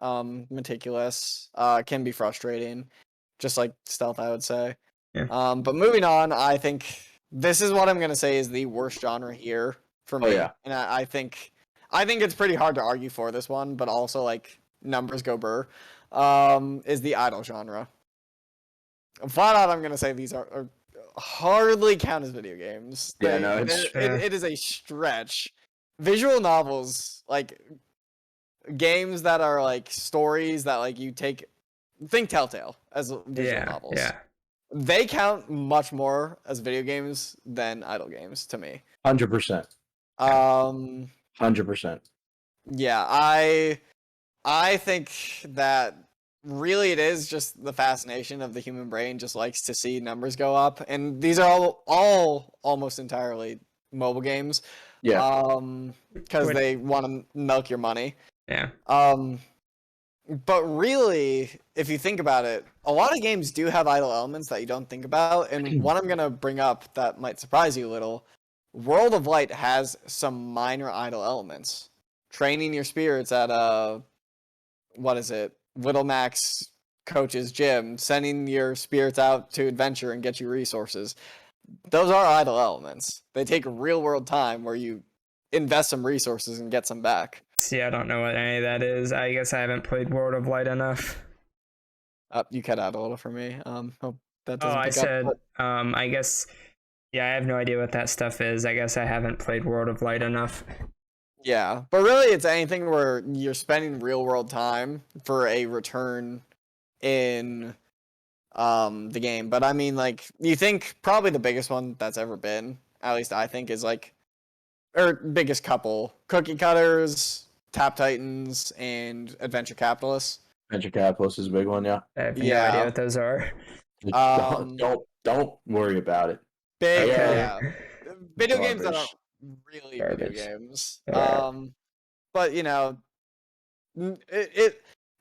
meticulous. Can be frustrating, just like stealth, I would say. Yeah. But moving on, I think this is what I'm gonna say is the worst genre here for me. Yeah. And I think it's pretty hard to argue for this one, but also like numbers go burr. Is the idle genre. Flat out, I'm gonna say these are hardly count as video games. It is a stretch. Visual novels, like games that are like stories that like you think Telltale as visual novels. Yeah. They count much more as video games than idle games to me. 100%. 100%. Yeah, I think that really it is just the fascination of the human brain just likes to see numbers go up, and these are all almost entirely mobile games. Yeah. Because they want to milk your money. Yeah. But really, if you think about it, a lot of games do have idle elements that you don't think about. And one I'm going to bring up that might surprise you a little, World of Light has some minor idle elements. Training your spirits at, what is it? Little Max coach's gym, sending your spirits out to adventure and get you resources. Those are idle elements. They take real world time where you invest some resources and get some back. See, I don't know what any of that is. I guess I haven't played World of Light enough. You cut out a little for me. Hope that Oh, doesn't I pick said, up. I guess, yeah, I have no idea what that stuff is. I guess I haven't played World of Light enough. Yeah, but really it's anything where you're spending real world time for a return in the game. But I mean, like, you think probably the biggest one that's ever been, at least I think, is like, or biggest couple, Cookie Cutters, Tap Titans, and Adventure Capitalists. Venture capitalist is a big one, yeah. I have no Yeah. idea what those are. Don't worry about it. Big, Okay. yeah. Video games that Garbage. aren't really Garbage. video games. Yeah. But you know,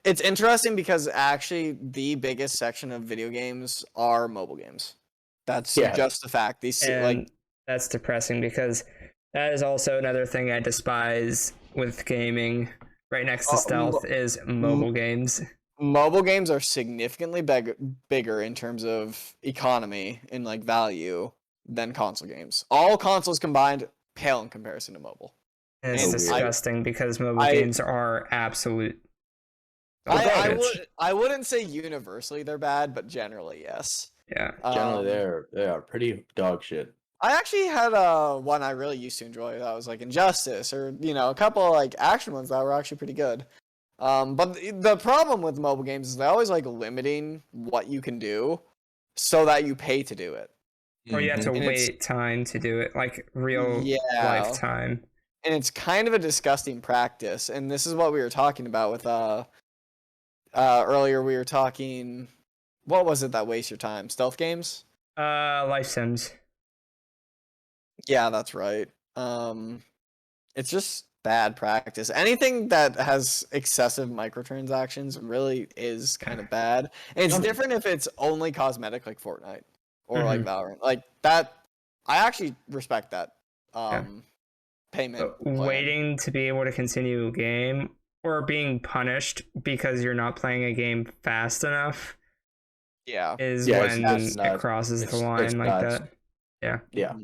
it's interesting because actually the biggest section of video games are mobile games. That's just the fact. These And like that's depressing because that is also another thing I despise with gaming. Right next to stealth is mobile games. Mobile games are significantly bigger in terms of economy and like value than console games. All consoles combined pale in comparison to mobile. And it's And disgusting because mobile games are absolute. I wouldn't say universally they're bad, but generally yes. Yeah. Generally, they are pretty dog shit. I actually had one I really used to enjoy that was like Injustice, or you know, a couple like action ones that were actually pretty good. But the problem with mobile games is they're always like limiting what you can do, so that you pay to do it. Or you have to wait time to do it, like real lifetime. And it's kind of a disgusting practice. And this is what we were talking about with earlier. We were talking, what was it that wastes your time? Stealth games? Life Sims. Yeah, that's right. It's just bad practice. Anything that has excessive microtransactions really is kind of bad. And it's different if it's only cosmetic, like Fortnite or like Valorant. Like that, I actually respect that payment. Waiting to be able to continue a game or being punished because you're not playing a game fast enough. Yeah, is when it crosses the line like that. Yeah. Yeah.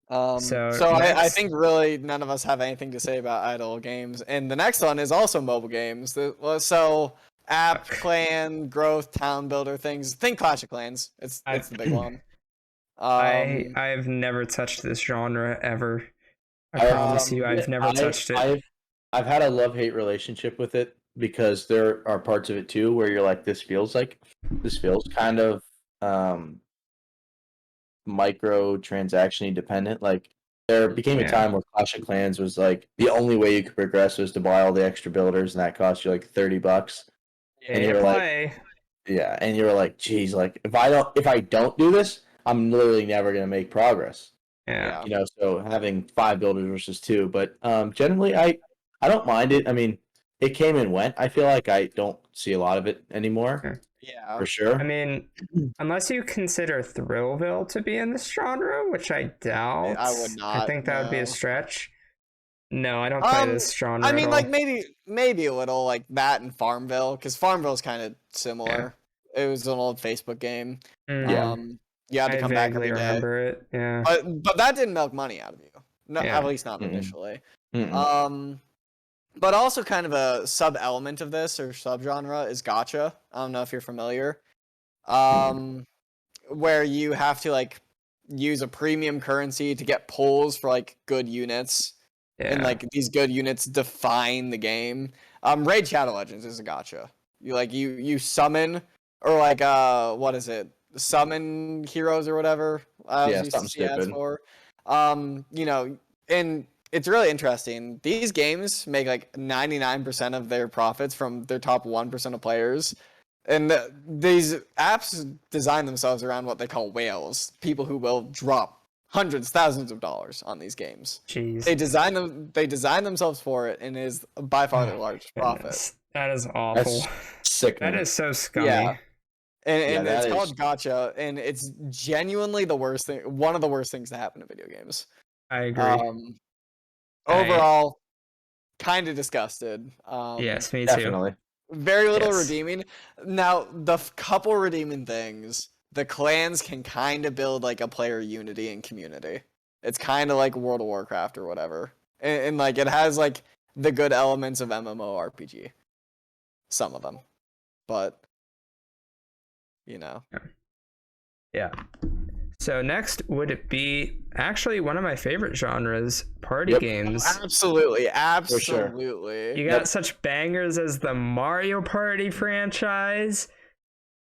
So I think really none of us have anything to say about idle games. And the next one is also mobile games. So app, clan, growth, town builder things. Think Clash of Clans. It's the big one. I've never touched this genre ever. I promise you, I've never touched it. I've had a love-hate relationship with it because there are parts of it too where you're like, this feels kind of micro-transaction dependent. Like there became a time where Clash of Clans was like the only way you could progress was to buy all the extra builders, and that cost you like $30. And you're like, yeah, and you're like, geez, like if I don't do this, I'm literally never gonna make progress. Yeah. You know, so having 5 builders versus 2, but generally I don't mind it. I mean, it came and went. I feel like I don't see a lot of it anymore. Yeah, for sure. I mean, unless you consider Thrillville to be in this genre, which I doubt. I would not. I think that would be a stretch. No, I don't play this genre. I mean, like maybe a little like that and Farmville, because Farmville's kind of similar. Yeah. It was an old Facebook game. Yeah. You had to come back every day. Remember it. Yeah. But that didn't milk money out of you. No, at least not initially. But also kind of a sub-element of this, or subgenre, is gacha. I don't know if you're familiar. Where you have to, like, use a premium currency to get pulls for, like, good units. Yeah. And, like, these good units define the game. Raid Shadow Legends is a gacha. You summon, or, like, what is it? Summon heroes or whatever. Something stupid. For. You know, and it's really interesting. These games make like 99% of their profits from their top 1% of players. And these apps design themselves around what they call whales, people who will drop hundreds, thousands of dollars on these games. Jeez. They design themselves for it, and is by far their largest profit. That is awful. That's sickening. That is so scummy. Yeah. And Yeah, it's that called is- Gotcha, and it's genuinely the worst thing. One of the worst things to happen to video games. I agree. Overall, kind of disgusted. Yes, me too. Definitely. Very little Yes. redeeming. Now, the couple redeeming things, the clans can kind of build like a player unity and community. It's kind of like World of Warcraft or whatever. And like it has like the good elements of MMORPG. Some of them. But you know. Yeah. So next would it be actually one of my favorite genres, party Yep. games. Absolutely. For sure. Absolutely. You got such bangers as the Mario Party franchise.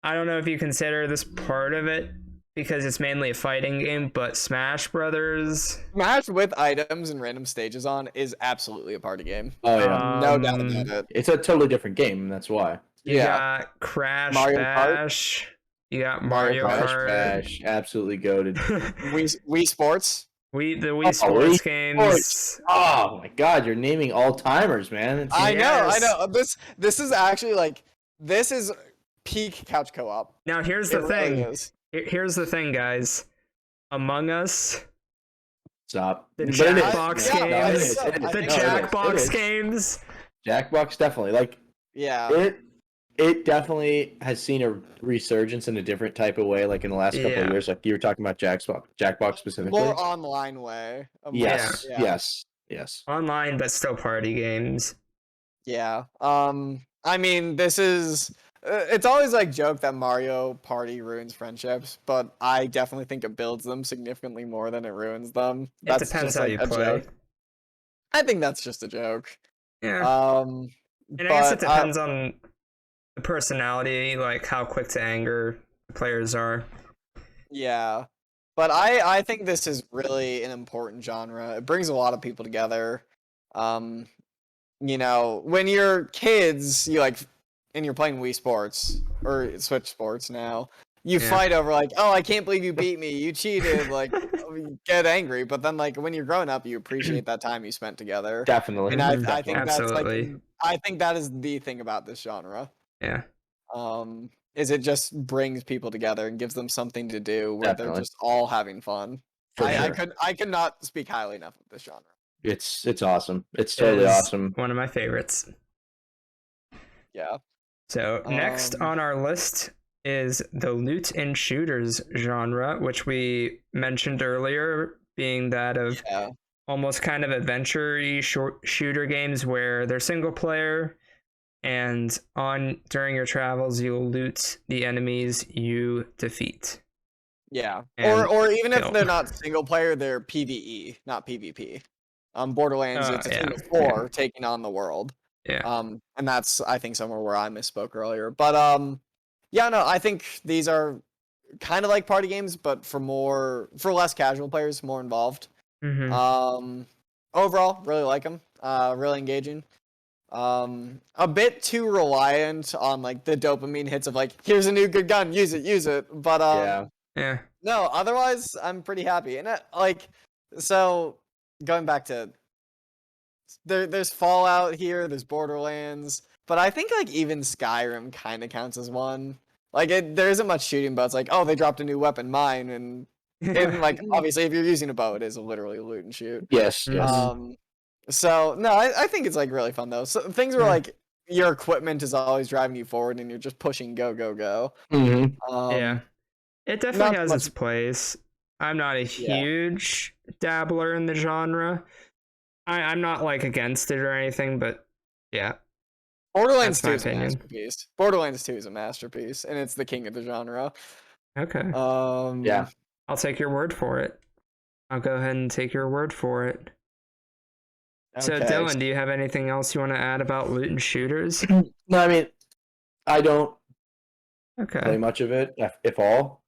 I don't know if you consider this part of it because it's mainly a fighting game, but Smash Brothers. Smash with items and random stages on is absolutely a party game. Oh yeah. No doubt about it. It's a totally different game. That's why. You got Crash Mario Kart? Bash. You got Mario Crash Kart. Bash, absolutely goated. Wii Sports. the Wii Sports Wii games. Sports. Oh my God, you're naming all timers, man. It's- I Yes. know. This is actually like this is peak couch co-op. Now here's It the really thing. is. Here's the thing, guys. Among Us, Stop. the But it is. Jackbox Yeah, games, it is. the No, it is. Jackbox games. Jackbox definitely. Like Yeah. it definitely has seen a resurgence in a different type of way, like in the last couple Yeah. of years. Like you were talking about Jackbox specifically. More online way. Yes, Yeah. yes. Online, but still party games. Yeah. I mean, this is. It's always like joke that Mario Party ruins friendships, but I definitely think it builds them significantly more than it ruins them. It That's depends just how like you a play. joke. I think that's just a joke. Yeah. And I guess it but, depends on the personality, like how quick to anger the players are. Yeah. But I think this is really an important genre. It brings a lot of people together. You know, when you're kids, you like and you're playing Wii Sports or Switch Sports now, you Yeah. fight over like, "Oh, I can't believe you beat me. You cheated." Like you get angry, but then like when you're growing up, you appreciate that time you spent together. Definitely. And I Mhm. think that's Absolutely. like I think that is the thing about this genre. Yeah. Is it just brings people together and gives them something to do where they're Definitely. just all having fun. For I sure. I could not speak highly enough of this genre. It's awesome. It's It totally is awesome. One of my favorites. Yeah. So next Um, on our list is the loot and shooters genre, which we mentioned earlier, being that of Yeah. almost kind of adventure-y shooter games where they're single player, and during your travels you'll loot the enemies you defeat. Yeah. And Or even if kill. they're not single player, they're PvE, not PvP. Borderlands, Oh, it's a yeah, team of 4 taking on the world. Yeah. And that's I think somewhere where I misspoke earlier. But yeah, no, I think these are kind of like party games, but for less casual players, more involved. Mm-hmm. Overall, really like them. Really engaging. A bit too reliant on like the dopamine hits of like, here's a new good gun, use it. But Yeah. no, otherwise I'm pretty happy. And so going back to there's Fallout here, there's Borderlands, but I think like even Skyrim kind of counts as one. Like there isn't much shooting, but it's like, oh, they dropped a new weapon, mine, and like obviously if you're using a bow, it is literally loot and shoot. Yes. So no, I think it's like really fun though. So things where Yeah. like your equipment is always driving you forward and you're just pushing go. Mm-hmm. Yeah. It definitely not has much- its place. I'm not a huge dabbler in the genre. I'm not like against it or anything, but yeah. Borderlands That's 2 my is a opinion. masterpiece. Borderlands 2 is a masterpiece, and it's the king of the genre. Okay. Yeah. I'll take your word for it. I'll go ahead and take your word for it. So okay. Dylan, do you have anything else you want to add about loot and shooters? No, I mean, I don't play Okay. much of it, if all.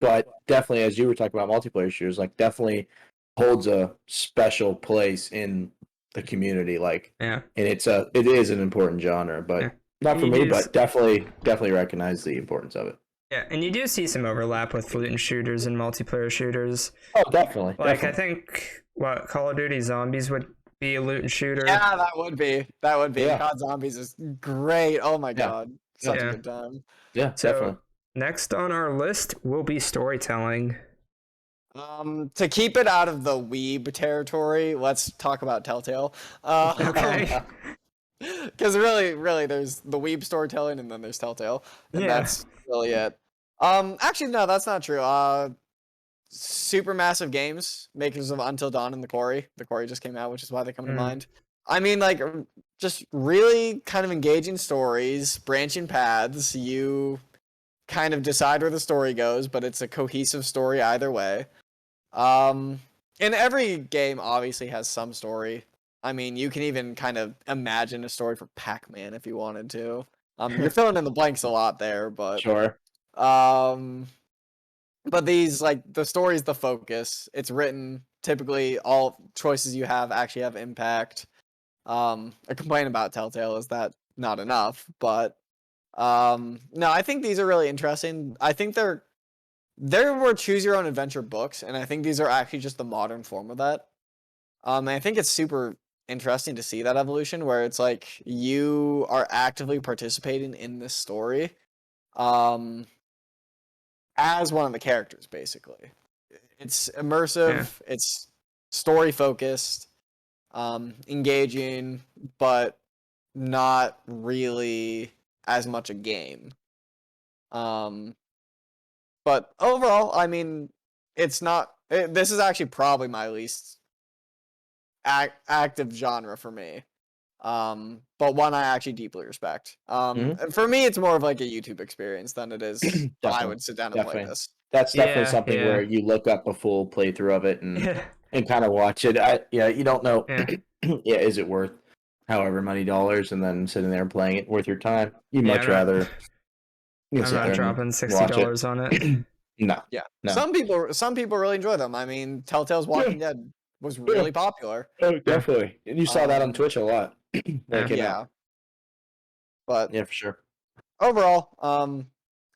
But definitely, as you were talking about multiplayer shooters, like definitely holds a special place in the community. Like, Yeah. and it is an important genre, but Yeah. not for You me. do But definitely recognize the importance of it. Yeah, and you do see some overlap with loot and shooters and multiplayer shooters. Oh, definitely. Like definitely. I think Call of Duty Zombies would be a loot and shooter. Yeah, that would be. That would be. Yeah. COD Zombies is great. Oh my Yeah. god. Such Yeah. a good time. Yeah, So definitely. next on our list will be storytelling. To keep it out of the weeb territory, let's talk about Telltale. Okay. Because really, there's the weeb storytelling, and then there's Telltale, and Yeah. that's really it. Actually, no, that's not true. Supermassive Games, makers of Until Dawn and The Quarry. The Quarry just came out, which is why they come to mind. I mean, like, just really kind of engaging stories, branching paths. You kind of decide where the story goes, but it's a cohesive story either way. And every game obviously has some story. I mean, you can even kind of imagine a story for Pac-Man if you wanted to. You're filling in the blanks a lot there, but Sure. but these, like, the story's the focus. It's written, typically all choices you have actually have impact. A complaint about Telltale is that not enough, but no, I think these are really interesting. I think there were choose your own adventure books, and I think these are actually just the modern form of that. And I think it's super interesting to see that evolution where it's like you are actively participating in this story. As one of the characters, basically. It's immersive, it's story focused, engaging, but not really as much a game. But overall, I mean, it's not. This is actually probably my least active genre for me. But one I actually deeply respect. And for me, it's more of like a YouTube experience than it is. I would sit down and play this. That's definitely Yeah, something yeah. where you look up a full playthrough of it and Yeah. kind of watch it. You don't know. Yeah. Yeah, is it worth however many dollars and then sitting there and playing it worth your time? You'd Yeah, much rather. You I'm not dropping $60 on it. No. Yeah. No. Some people really enjoy them. I mean, Telltale's Walking Dead was really popular. Oh, definitely. And you saw that on Twitch a lot. Yeah. But yeah, for sure. overall,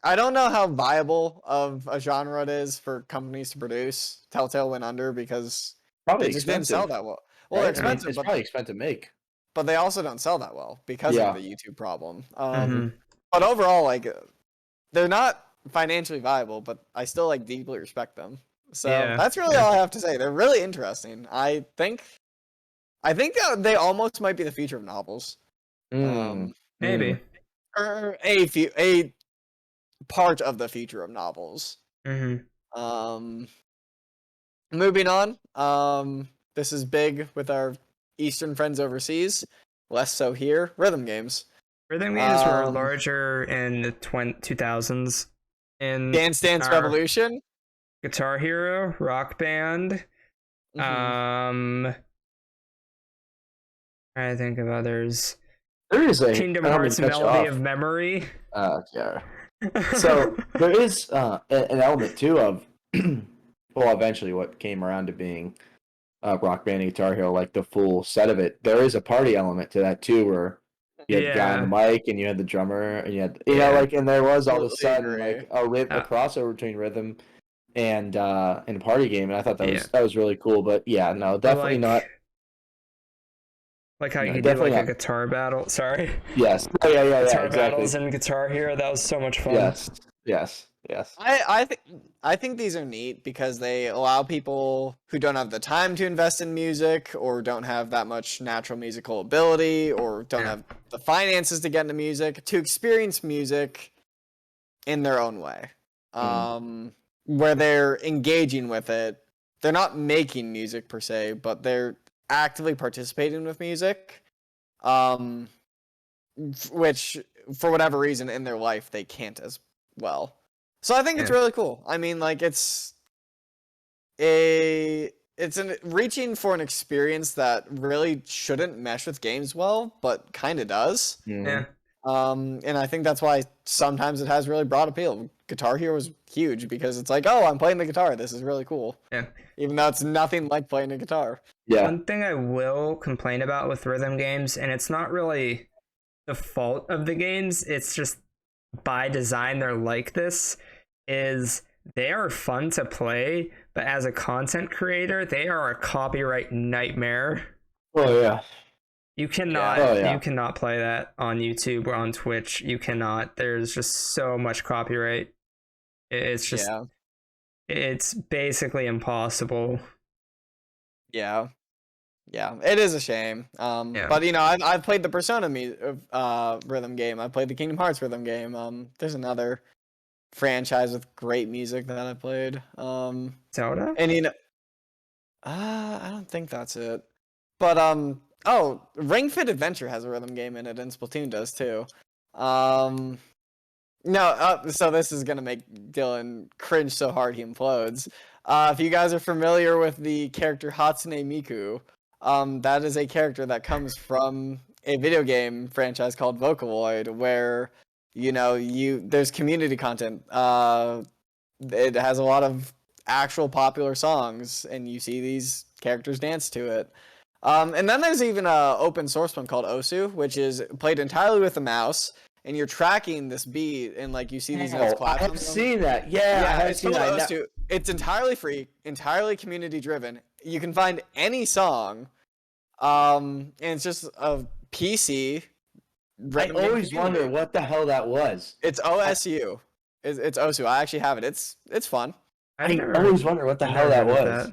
I don't know how viable of a genre it is for companies to produce. Telltale went under because Probably they just didn't sell that well. Well, they're expensive, it's but probably expensive to make. But they also don't sell that well because Yeah. of the YouTube problem. Mhm. But overall, like, they're not financially viable, but I still, like, deeply respect them. So Yeah. that's really all I have to say. They're really interesting. I think that they almost might be the future of novels. Maybe. Or a part of the future of novels. Moving on. This is big with our Eastern friends overseas. Less so here. Rhythm games. Rhythm games were larger in the 2000s. In Dance Dance Revolution. Guitar Hero, Rock Band. Trying to think of others. There is a Kingdom Hearts Melody of Memory. Yeah. So there is an element too of well, eventually what came around to being Rock Band and Guitar Hero, like the full set of it. There is a party element to that too, where you had the guy on the mic and you had the drummer and you had know, like, and there was all of a sudden like a crossover between rhythm and party game, and I thought that was really cool. But yeah, no, definitely not. Like how you could do like a guitar battle. Sorry. Yes. Yeah. Guitar battles and Guitar Hero. That was so much fun. Yes. I think these are neat because they allow people who don't have the time to invest in music or don't have that much natural musical ability or don't have the finances to get into music to experience music in their own way. Where they're engaging with it. They're not making music per se, but they're actively participating with music. Which, for whatever reason in their life, they can't as well. So I think it's really cool. I mean, like, it's reaching for an experience that really shouldn't mesh with games well, but kind of does. Yeah. And I think that's why sometimes it has really broad appeal. Guitar Hero was huge because it's like, oh, I'm playing the guitar. This is really cool. Yeah. Even though it's nothing like playing a guitar. Yeah. One thing I will complain about with rhythm games, and it's not really the fault of the games, it's just by design they're like this, is they are fun to play, but as a content creator, they are a copyright nightmare. Oh yeah. You Yeah. Oh yeah. cannot play that on YouTube or on Twitch. You cannot. There's just so much copyright. It's just Yeah. it's basically impossible. Yeah. Yeah, it is a shame. Yeah. But you know, I've played the Persona rhythm game. I played the Kingdom Hearts rhythm game. There's another franchise with great music that I played. Zelda? And you know, I don't think that's it. But oh, Ring Fit Adventure has a rhythm game in it, and Splatoon does too. No, so this is gonna make Dylan cringe so hard he implodes. If you guys are familiar with the character Hatsune Miku, that is a character that comes from a video game franchise called Vocaloid, where you know there's community content. It has a lot of actual popular songs, and you see these characters dance to it. And then there's even a open source one called Osu, which is played entirely with a mouse, and you're tracking this beat, and like you see these notes I collapsing. have seen that. Yeah, I have it's seen called that. Osu. It's entirely free, entirely community driven. You can find any song, and it's just a PC. I always wonder what the hell that was. It's OSU. It's Osu. I actually have it. It's fun. I always wonder what the hell that was.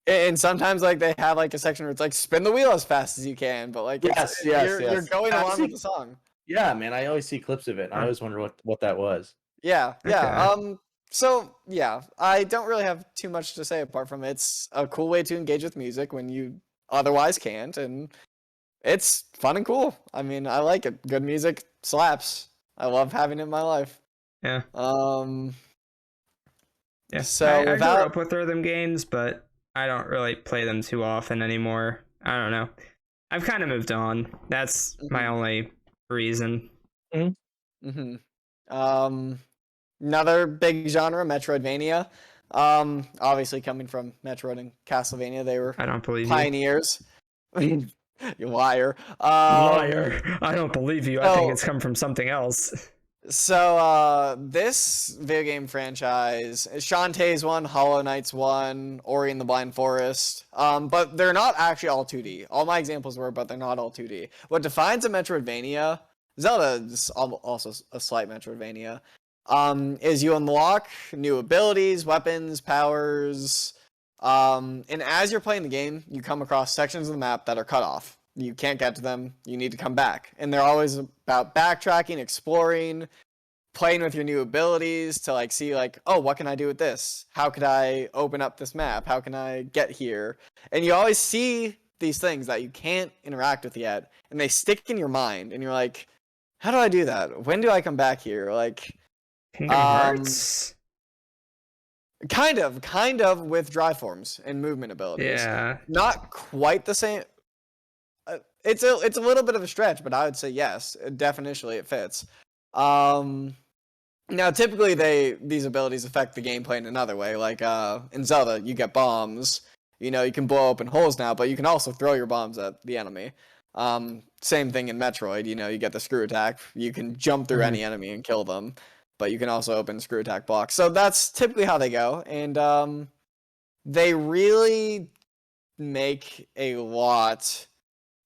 And sometimes like they have like a section where it's like spin the wheel as fast as you can, but like you're going along with the song. Yeah, man, I always see clips of it. I always wonder what that was. Yeah. Okay. So yeah, I don't really have too much to say apart from it's a cool way to engage with music when you otherwise can't, and it's fun and cool. I mean, I like it. Good music slaps. I love having it in my life. Yeah. Yeah. So I grew up with rhythm games, but I don't really play them too often anymore. I don't know. I've kind of moved on. That's my only reason. Another big genre, Metroidvania. Obviously coming from Metroid and Castlevania, they were I don't believe pioneers. You liar. Liar. I don't believe you. I think it's come from something else. So this video game franchise, Shantae's one, Hollow Knight's one, Ori and the Blind Forest, but they're not actually all 2D. All my examples were, but they're not all 2D. What defines a Metroidvania, Zelda is also a slight Metroidvania, is you unlock new abilities, weapons, powers, and as you're playing the game, you come across sections of the map that are cut off. You can't get to them. You need to come back. And they're always about backtracking, exploring, playing with your new abilities to like see like, oh, what can I do with this? How could I open up this map? How can I get here? And you always see these things that you can't interact with yet, and they stick in your mind, and you're like, how do I do that? When do I come back here? Like Kingdom Hearts? Kind of with drive forms and movement abilities. Yeah. Not quite the same. It's a little bit of a stretch, but I would say yes, definitively it fits. Now typically these abilities affect the gameplay in another way. Like in Zelda, you get bombs. You know, you can blow open holes now, but you can also throw your bombs at the enemy. Same thing in Metroid. You know, you get the screw attack. You can jump through any enemy and kill them, but you can also open screw attack blocks. So that's typically how they go, and they really make a lot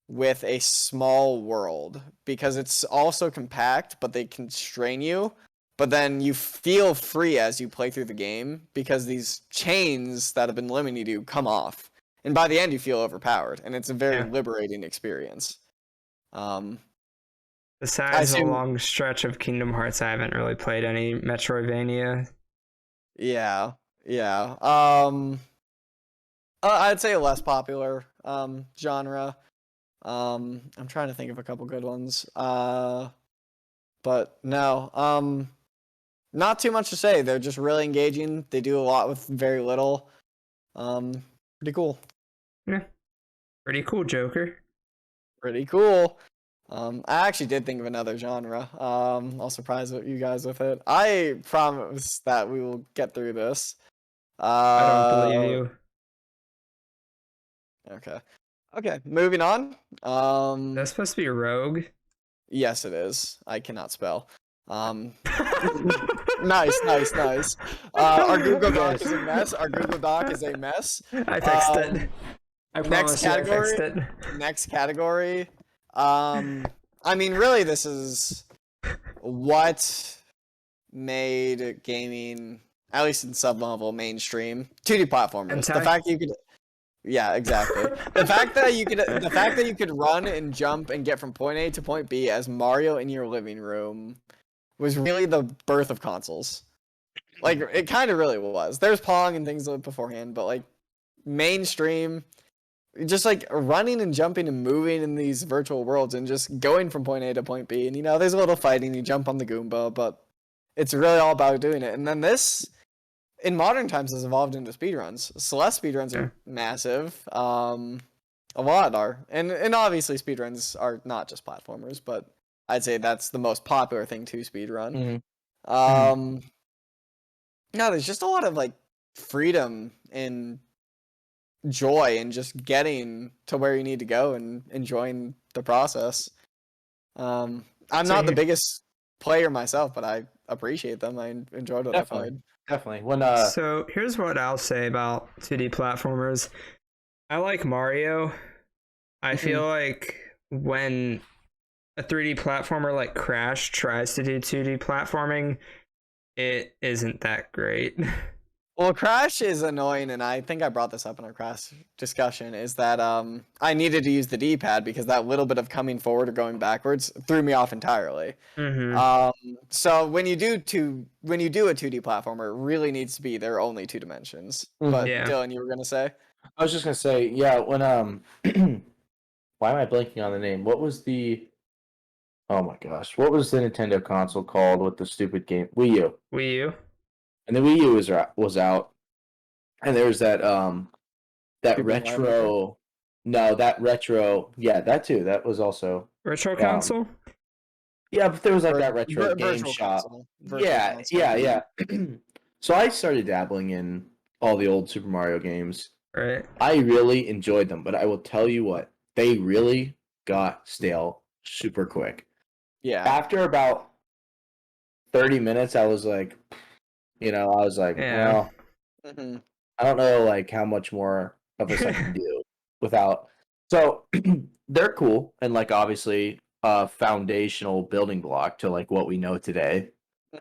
with a small world because it's also compact, but they constrain you. But then you feel free as you play through the game because these chains that have been limiting you come off, and by the end you feel overpowered, and it's a very liberating experience. Besides the long stretch of Kingdom Hearts, I haven't really played any Metroidvania. Yeah. I'd say a less popular genre. I'm trying to think of a couple good ones. But no. Not too much to say. They're just really engaging. They do a lot with very little. Pretty cool. Yeah. Pretty cool, Joker. Pretty cool. I actually did think of another genre. I'll surprise you guys with it. I promise that we will get through this. I don't believe you. Okay, moving on. That's supposed to be Rogue. Yes, it is. I cannot spell. Nice. Our Google Doc is a mess. I fixed it. I Next promise you I fixed category. it. Next category. I mean, really, this is what made gaming, at least in some level, mainstream. 2D platformers. The Hentai? fact that you could, yeah, exactly. The fact that you could run and jump and get from point A to point B as Mario in your living room was really the birth of consoles. Like, it kind of really was. There's Pong and things beforehand, but like mainstream, just like running and jumping and moving in these virtual worlds and just going from point A to point B. And there's a little fighting, you jump on the Goomba, but it's really all about doing it. And then this, in modern times, has evolved into speedruns. Celeste speedruns are massive. A lot are. And obviously speedruns are not just platformers, but I'd say that's the most popular thing to speedrun. Mm-hmm. No, there's just a lot of like freedom and joy in just getting to where you need to go and enjoying the process. I'm not the biggest player myself, but I appreciate them. I enjoyed what I played. Definitely. So here's what I'll say about 2D platformers. I like Mario. I feel like when a 3D platformer like Crash tries to do 2D platforming, it isn't that great. Well, Crash is annoying, and I think I brought this up in our Crash discussion, is that I needed to use the D-pad because that little bit of coming forward or going backwards threw me off entirely. So when you do a 2D platformer, it really needs to be their only 2 dimensions. But Yeah. Dylan, you were gonna say? I was just gonna say, yeah, when why am I blanking on the name? What was the Oh my gosh, what was the Nintendo console called with the stupid game? Wii U. Wii U. And the Wii U was out, and there was that Super Mario retro. No, that retro. Yeah, that too. That was also Retro console? Yeah, but there was like that retro game virtual shop. console. Yeah, yeah. So I started dabbling in all the old Super Mario games. Right. I really enjoyed them, but I will tell you what, they really got stale super quick. Yeah. After about 30 minutes, I was like, well, I don't know like how much more of this I can do without. So they're cool and like obviously a foundational building block to like what we know today.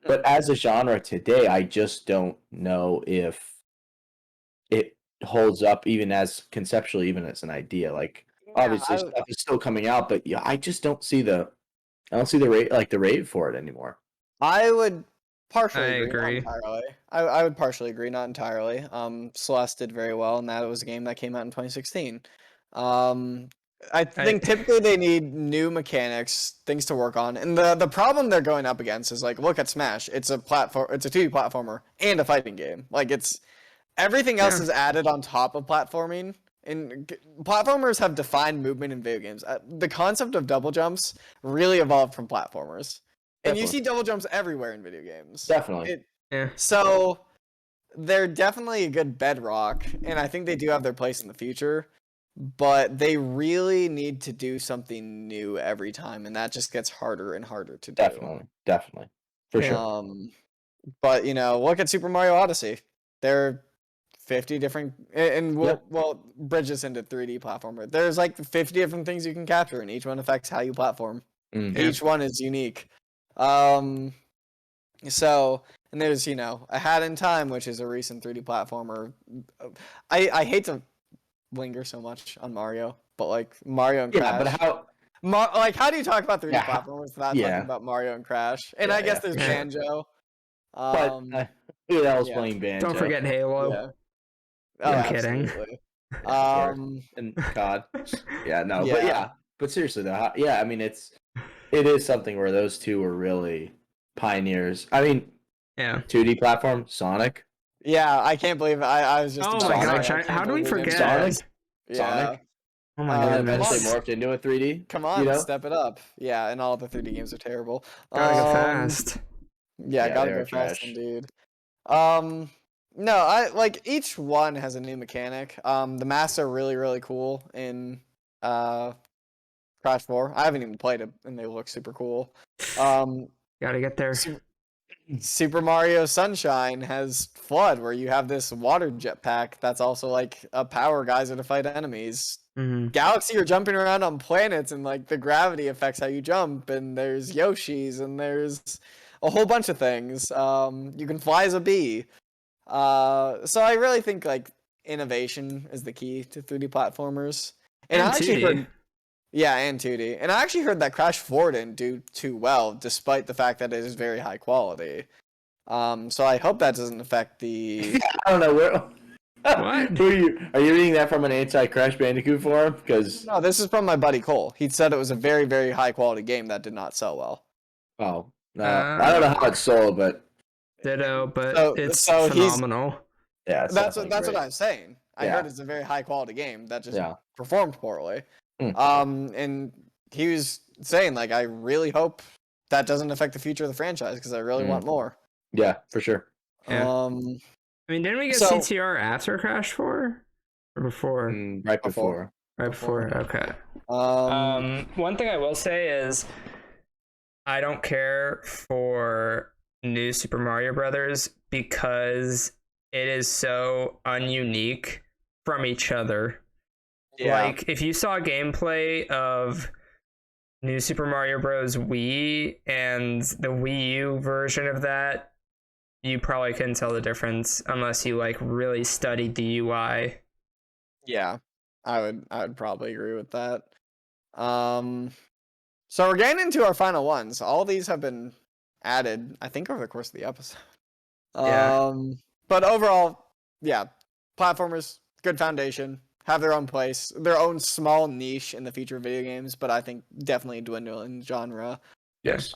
But as a genre today, I just don't know if it holds up even as conceptually, even as an idea. Like obviously stuff is still coming out, but yeah, I just don't see the rate the rate for it anymore. I would partially agree. not entirely. I would partially agree, not entirely. Celeste did very well, and that was a game that came out in 2016. I think typically they need new mechanics, things to work on, and the problem they're going up against is like, look at Smash. It's a 2D platformer and a fighting game. Like it's everything else is added on top of platforming. And platformers have defined movement in video games. The concept of double jumps really evolved from platformers. And you see double jumps everywhere in video games. Definitely. So they're definitely a good bedrock, and I think they do have their place in the future. But they really need to do something new every time, and that just gets harder and harder to do. Definitely. For sure. But look at Super Mario Odyssey. There are 50 different, and we'll bridge this into 3D platformer. There's like 50 different things you can capture, and each one affects how you platform. Each one is unique. So, and there's, A Hat in Time, which is a recent 3D platformer. I hate to linger so much on Mario, but like Mario and Crash. Yeah, but how do you talk about 3D platformers without talking about Mario and Crash? And I guess there's Banjo. But who else playing Banjo? Don't forget Halo. Yeah. I'm kidding. And COD. But seriously though, I mean it is something where those two were really pioneers. I mean, 2D platform, Sonic. Yeah, I can't believe it. I was just. Oh my gosh! How do we forget Sonic? Yeah. Oh my goodness! Eventually morphed into a 3D. Come on, step it up. Yeah, and all the 3D games are terrible. Gotta go fast. Yeah, gotta go fast indeed. No, I like each one has a new mechanic. The masks are really, really cool in Crash 4. I haven't even played it, and they look super cool. Gotta get there. Super Mario Sunshine has FLUDD, where you have this water jetpack that's also like a power geyser to fight enemies. Mm-hmm. Galaxy, you're jumping around on planets, and like the gravity affects how you jump. And there's Yoshi's, and there's a whole bunch of things. You can fly as a bee. So I really think like innovation is the key to 3D platformers. And I actually 2D. heard, yeah, and 2D. And I actually heard that Crash 4 didn't do too well, despite the fact that it is very high quality. So I hope that doesn't affect the. I don't know where. What? Who are you? Are you reading that from an anti-Crash Bandicoot forum? Because No, this is from my buddy Cole. He said it was a very, very high quality game that did not sell well. oh no, I don't know how it's sold, but Ditto, but So- it's so he's- phenomenal. yeah, it's That's definitely what great. I'm saying. I Yeah. heard it's a very high quality game that just Yeah. performed poorly. Hmm. And he was saying like, I really hope that doesn't affect the future of the franchise because I really want more. Yeah, for sure. Yeah. Um, I mean, didn't we get So- CTR after Crash 4? Or before? Right Before. before. Right before, okay. One thing I will say is I don't care for new Super Mario Brothers because it is so ununique from each other. yeah. Like, if you saw gameplay of New Super Mario Bros. Wii and the Wii U version of that, you probably couldn't tell the difference unless you like really studied the UI. Yeah, I would probably agree with that. So we're getting into our final ones. All these have been added, I think, over the course of the episode. Yeah. But overall, yeah, platformers, good foundation, have their own place, their own small niche in the future of video games, but I think definitely dwindling genre. Yes.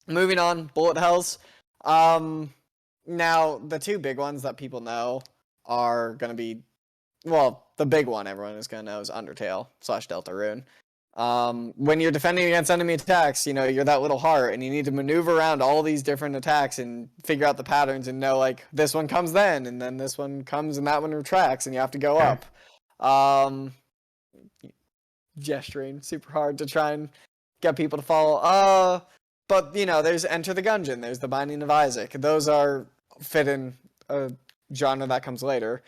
Moving on, bullet hells. Now the two big ones that people know are gonna be, well, the big one everyone is gonna know is Undertale / Deltarune. When you're defending against enemy attacks, you know, you're that little heart and you need to maneuver around all these different attacks and figure out the patterns and know like this one comes then and then this one comes and that one retracts and you have to go Okay. up. Gesturing super hard to try and get people to follow. But you know, there's Enter the Gungeon, there's The Binding of Isaac. Those are fit in a genre that comes later.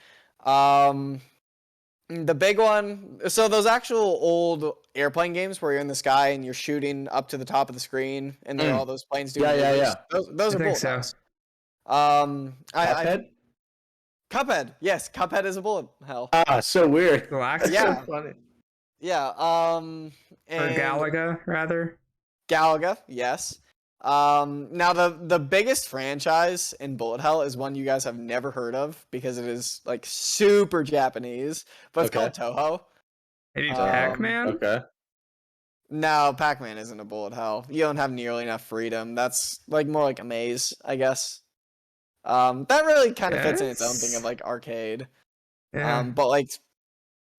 The big one, so those actual old airplane games where you're in the sky and you're shooting up to the top of the screen and there are all those planes doing Yeah, maneuvers, yeah. Those I are think bullet so. hells. Cuphead? Cuphead, yes, Cuphead is a bullet hell. So weird. Galactica? Yeah. So funny. Yeah, Or and Galaga, rather? Galaga, yes. Now the biggest franchise in bullet hell is one you guys have never heard of because it is like super Japanese, but it's Okay. called Toho. Maybe Um, Pac-Man? Okay. No, Pac-Man isn't a bullet hell. You don't have nearly enough freedom. That's like more like a maze, I guess. That really kind of fits in its own thing Yes. of like arcade. Yeah. But like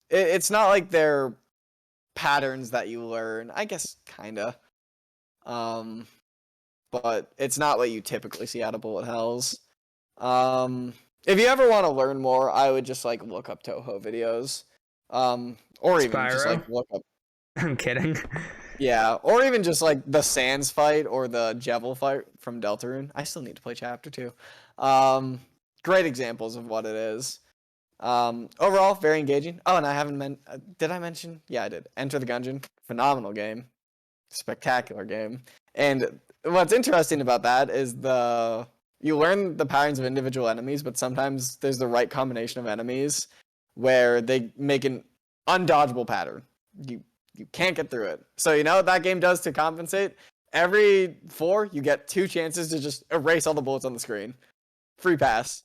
it's not like they're patterns that you learn. I guess kinda. But it's not what you typically see out of bullet hells. If you ever want to learn more, I would just like look up Toho videos. Or even just Spyro? like look up, I'm kidding. yeah, or even just like the Sans fight or the Jevil fight from Deltarune. I still need to play chapter 2. Great examples of what it is. Overall, very engaging. Oh, and I haven't did I mention? Yeah, I did. Enter the Gungeon, phenomenal game, spectacular game. And what's interesting about that is you learn the patterns of individual enemies, but sometimes there's the right combination of enemies where they make an undodgeable pattern. You can't get through it. So you know what that game does to compensate? Every 4, you get 2 chances to just erase all the bullets on the screen. Free pass.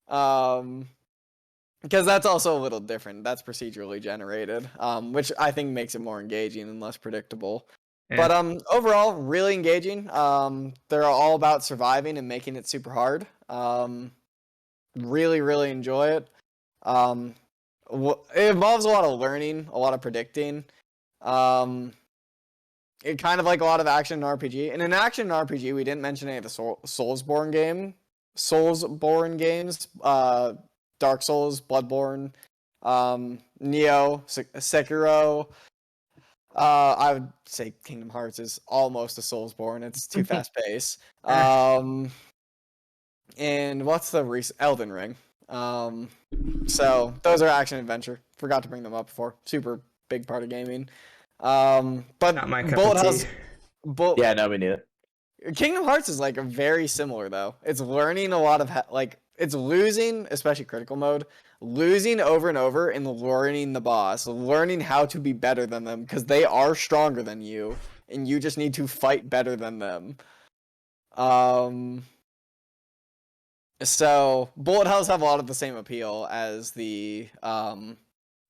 Because that's also a little different. That's procedurally generated, which I think makes it more engaging and less predictable. Yeah. But overall, really engaging. They're all about surviving and making it super hard. Really, really enjoy it. It involves a lot of learning, a lot of predicting. It kind of like a lot of action and RPG. And in action and RPG, we didn't mention any of the Soulsborne games. Dark Souls, Bloodborne, Neo, Sekiro. I would say Kingdom Hearts is almost a Soulsborne. It's too fast paced. And what's the Elden Ring? So those are action adventure. Forgot to bring them up before. Super big part of gaming. But Not my cup Bullet of House. tea. Yeah, no, me neither. Kingdom Hearts is like very similar though. It's learning a lot of it's losing, especially critical mode, losing over and over and learning the boss, learning how to be better than them because they are stronger than you and you just need to fight better than them. So bullet hells have a lot of the same appeal as the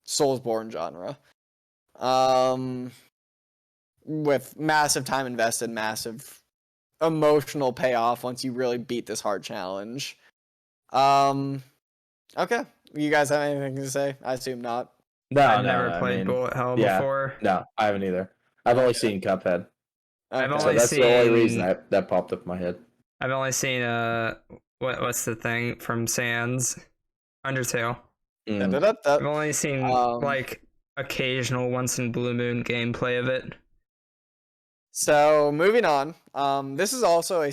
Soulsborne genre. With massive time invested, massive emotional payoff once you really beat this hard challenge. Okay. You guys have anything to say? I assume not. No, I've no, never played Bullet Hell before. No, I haven't either. I've only seen Cuphead. I've Okay. So only that's the only seen- reason that popped up in my head. I've only seen what's the thing from Sans? Undertale. I've only seen like occasional once in blue moon gameplay of it. So moving on. This is also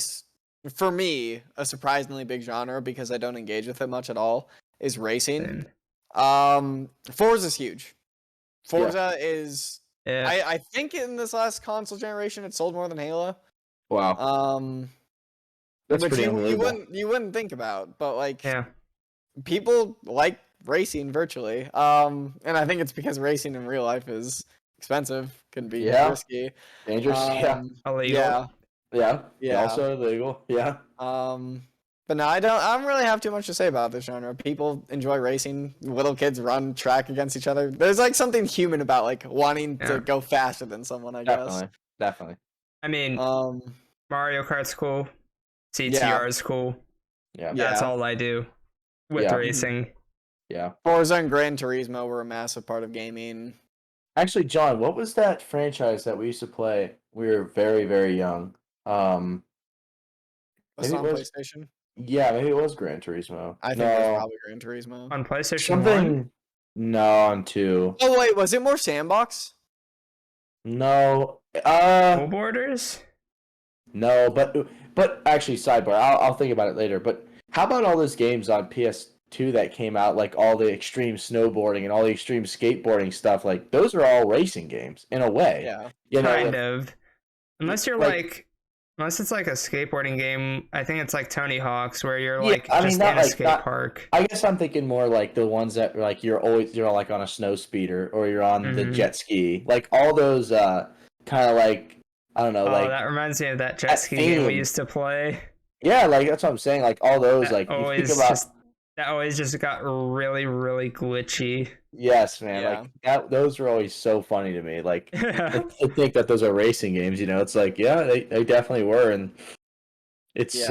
for me a surprisingly big genre because I don't engage with it much at all. Is racing. Forza is huge. Forza is. Yeah. I think in this last console generation it sold more than Halo. Wow. That's Which pretty you unbelievable. wouldn't think about, but like Yeah. people like racing virtually. And I think it's because racing in real life is expensive, can be risky, Dangerous. Illegal. Yeah. Also illegal. Yeah. But no, I don't really have too much to say about this genre. People enjoy racing. Little kids run track against each other. There's like something human about like wanting to go faster than someone, I guess. Definitely. I mean, Mario Kart's cool. CTR is cool. Yeah. That's all I do with racing. Yeah. Forza and Gran Turismo were a massive part of gaming. Actually, John, what was that franchise that we used to play? We were very, very young. Was maybe on it was PlayStation? Yeah, maybe it was Gran Turismo. I think it was probably Gran Turismo. On PlayStation Something. 1? No, on 2. Oh wait, was it more sandbox? No. Snowboarders? No, but actually, sidebar. I'll think about it later. But how about all those games on PS2 that came out, like all the extreme snowboarding and all the extreme skateboarding stuff? Like those are all racing games in a way. Yeah, kind of. Unless you're unless it's like a skateboarding game, I think it's like Tony Hawk's where you're like in a skate park. I guess I'm thinking more like the ones that like you're like on a snow speeder or you're on the jet ski. Like all those kind of like I don't know, like that reminds me of that jet ski game we used to play. Yeah, like that's what I'm saying. Like all those, like you think about that always just got really, really glitchy. Yes, man. Like those were always so funny to me. Like I think that those are racing games. You know, it's like they definitely were, and it's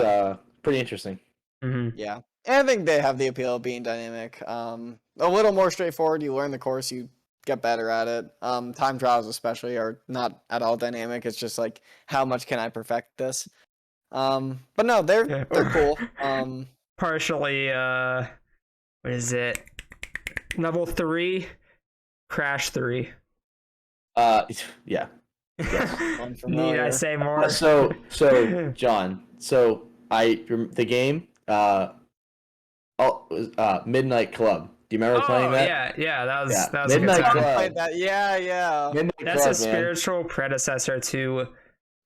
pretty interesting. Mm-hmm. Yeah, and I think they have the appeal of being dynamic. A little more straightforward. You learn the course, you get better at it. Time trials especially are not at all dynamic. It's just like how much can I perfect this? But no, they're cool. Partially, what is it? Level 3, Crash 3. Yeah. Yes. Need I say more? So John. So the game. Midnight Club. Do you remember playing that? Yeah. That was Midnight a good time. Club. Yeah. That's a spiritual predecessor to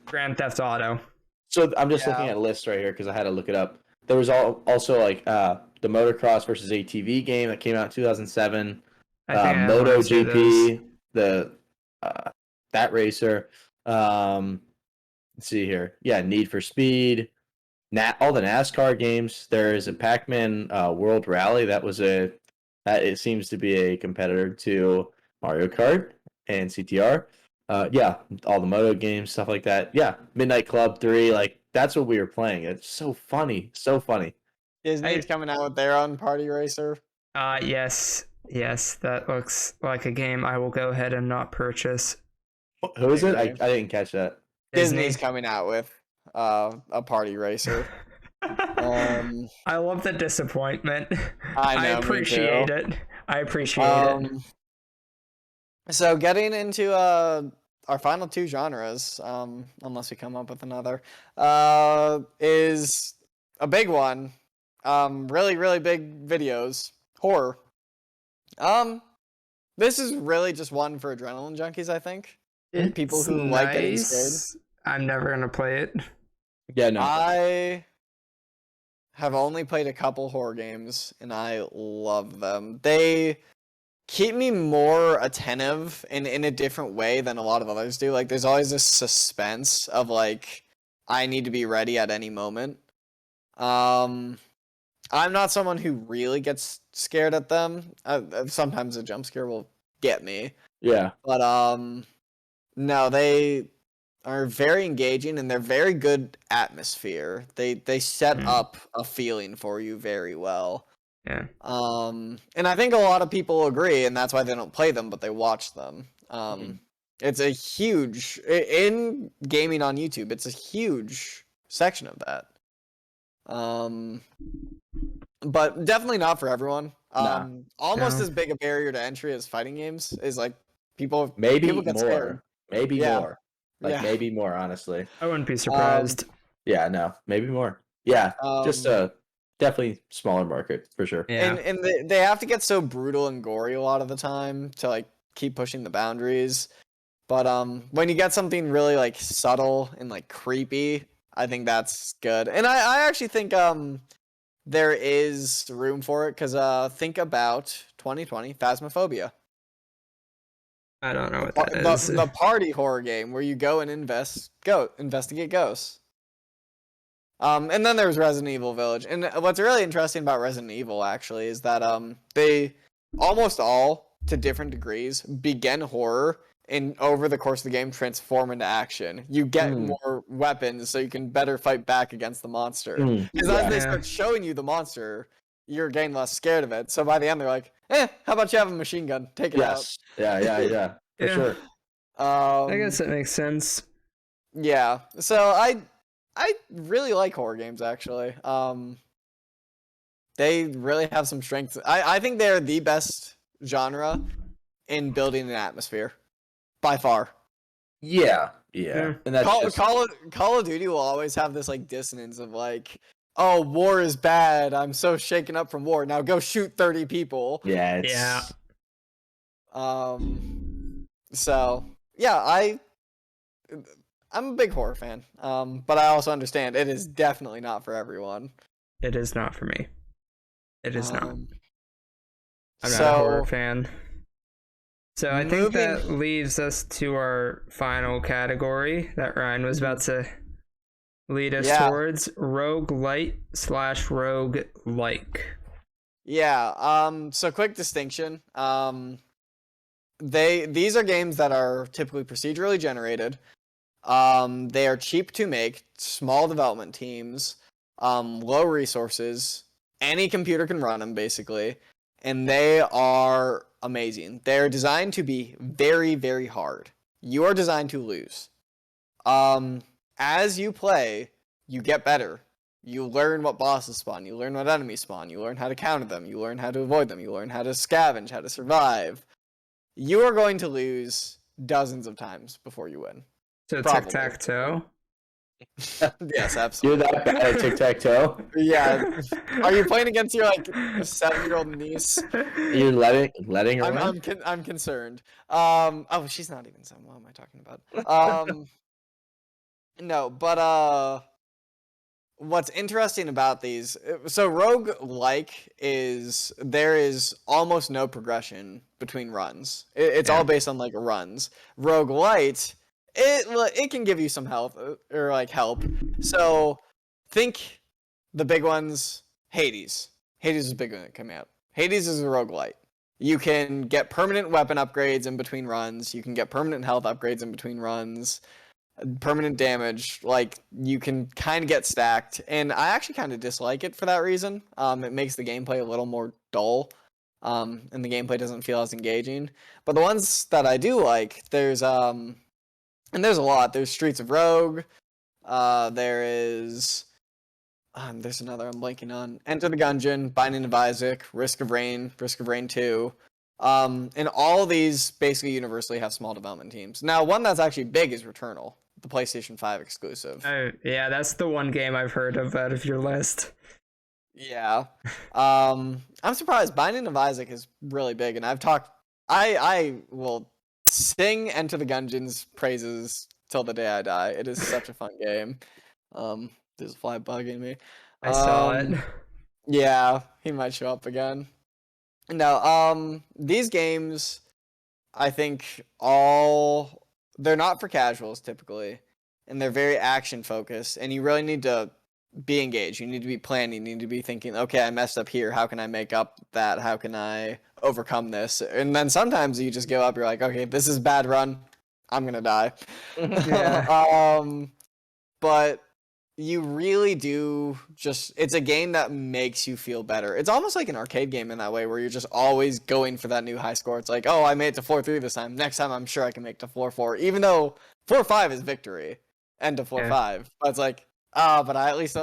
Grand Theft Auto. So I'm just looking at a list right here because I had to look it up. There was also like the motocross versus ATV game that came out in 2007. MotoGP, that racer. Let's see here. Yeah, Need for Speed. All the NASCAR games. There is a Pac-Man World Rally. That it seems to be a competitor to Mario Kart and CTR. All the moto games, stuff like that. Yeah, Midnight Club 3, like that's what we were playing. It's so funny, so funny. Disney's coming out with their own party racer. Yes, that looks like a game I will go ahead and not purchase. Who is it? I didn't catch that. Disney's coming out with a party racer. I love the disappointment. I appreciate it. I appreciate it. So getting into our final two genres, unless we come up with another, is a big one. Really, really big videos. Horror. This is really just one for adrenaline junkies, I think. People It's who like getting scared. nice. I'm never gonna play it. Yeah, no. I have only played a couple horror games, and I love them. They keep me more attentive in a different way than a lot of others do. Like, there's always this suspense of, like, I need to be ready at any moment. I'm not someone who really gets scared at them. Sometimes a jump scare will get me. Yeah. But, no, they are very engaging, and they're very good atmosphere. They set up a feeling for you very well. Yeah. And I think a lot of people agree, and that's why they don't play them, but they watch them. It's a huge in gaming on YouTube. It's a huge section of that. But definitely not for everyone. Nah. Almost No. as big a barrier to entry as fighting games is like people Maybe people get more. scared. Maybe Yeah. more. Like Yeah. maybe more, honestly. I wouldn't be surprised. Yeah, no, maybe more. Yeah, just definitely smaller market for sure. Yeah. And they have to get so brutal and gory a lot of the time to like keep pushing the boundaries. But when you get something really like subtle and like creepy, I think that's good. And I actually think there is room for it because think about 2020 Phasmophobia. I don't know what that is. The party horror game where you go and investigate ghosts. And then there's Resident Evil Village. And what's really interesting about Resident Evil actually is that they almost all, to different degrees, begin horror and over the course of the game transform into action. You get more weapons so you can better fight back against the monster. Because as they start showing you the monster, you're getting less scared of it. So by the end they're like, how about you have a machine gun? Take it out. Yeah. For sure. I guess it makes sense. Yeah. So I really like horror games actually. They really have some strengths. I think they're the best genre in building an atmosphere. By far. Yeah. Yeah. And that's Call of Duty will always have this like dissonance of like, oh, war is bad. I'm so shaken up from war. Now go shoot 30 people. Yeah. Yeah. So yeah, I'm a big horror fan. But I also understand it is definitely not for everyone. It is not for me. It is not. I'm not So a horror fan. So I think moving- that leaves us to our final category that Ryan was about to lead us towards: roguelite / roguelike. Yeah. So quick distinction. These are games that are typically procedurally generated. They are cheap to make, small development teams, low resources. Any computer can run them basically, and they are amazing. They're designed to be very, very hard. You are designed to lose. As you play, you get better. You learn what bosses spawn. You learn what enemies spawn. You learn how to counter them. You learn how to avoid them. You learn how to scavenge, how to survive. You are going to lose dozens of times before you win. So Probably. tic-tac-toe? Yes, absolutely. You're that bad at tic-tac-toe? Yeah. Are you playing against your like 7-year-old niece? You're letting her win? I'm concerned. Oh, she's not even 7. What am I talking about? No, but what's interesting about these, so roguelike is there is almost no progression between runs. It's all based on like runs. Roguelite, it can give you some health or like help. So think the big ones. Hades is a big one that came out. Hades is a roguelite. You can get permanent weapon upgrades in between runs. You can get permanent health upgrades in between runs. Permanent damage, like you can kind of get stacked, and I actually kind of dislike it for that reason. It makes the gameplay a little more dull, and the gameplay doesn't feel as engaging. But the ones that I do like, there's and there's a lot. There's Streets of Rogue. There's another I'm blanking on. Enter the Gungeon, Binding of Isaac, Risk of Rain 2. And all of these basically universally have small development teams. Now, one that's actually big is Returnal, the PlayStation 5 exclusive. Oh, yeah, that's the one game I've heard of out of your list. Yeah. I'm surprised. Binding of Isaac is really big, and I will sing Enter the Gungeon's praises till the day I die. It is such a fun game. There's a fly bugging me. I saw it. Yeah, he might show up again. No, these games, I think they're not for casuals typically, and they're very action focused, and you really need to be engaged. You need to be planning. You need to be thinking, okay, I messed up here. How can I make up that? How can I overcome this? And then sometimes you just give up. You're like, okay, this is a bad run. I'm gonna die. Yeah. But you really do it's a game that makes you feel better. It's almost like an arcade game in that way, where you're just always going for that new high score. It's like, oh, I made it to 4-3 this time. Next time I'm sure I can make it to 4-4, even though 4-5 is victory, end to 4-5. Yeah. But it's like, but I at least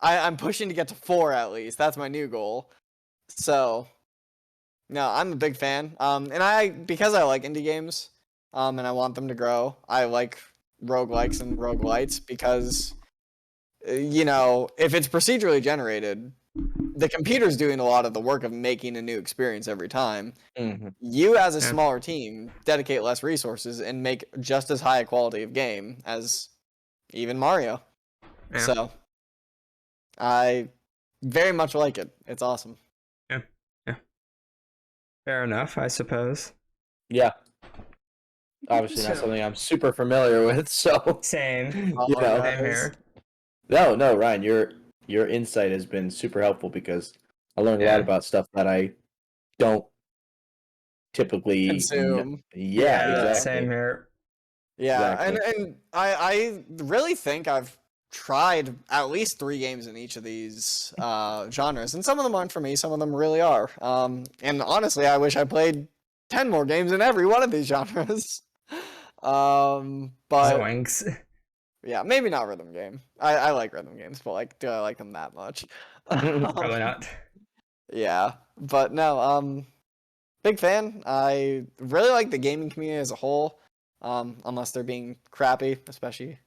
I'm pushing to get to 4 at least. That's my new goal. So no, I'm a big fan. And because I like indie games, and I want them to grow, I like roguelikes and roguelites because if it's procedurally generated, the computer's doing a lot of the work of making a new experience every time. Mm-hmm. You, as a smaller team, dedicate less resources and make just as high a quality of game as even Mario. Yeah. So, I very much like it. It's awesome. Yeah. Fair enough, I suppose. Yeah. Obviously not something I'm super familiar with, so Same. you know. Same here. No, Ryan, your insight has been super helpful because I learned a lot about stuff that I don't typically consume. Yeah, exactly. Same here. Yeah, Exactly. and I really think I've tried at least 3 games in each of these genres, and some of them aren't for me, some of them really are. And honestly, I wish I played 10 more games in every one of these genres. But Zoinks. yeah, maybe not rhythm game. I like rhythm games, but like, do I like them that much? Probably not. Yeah, but no, big fan. I really like the gaming community as a whole. Unless they're being crappy, especially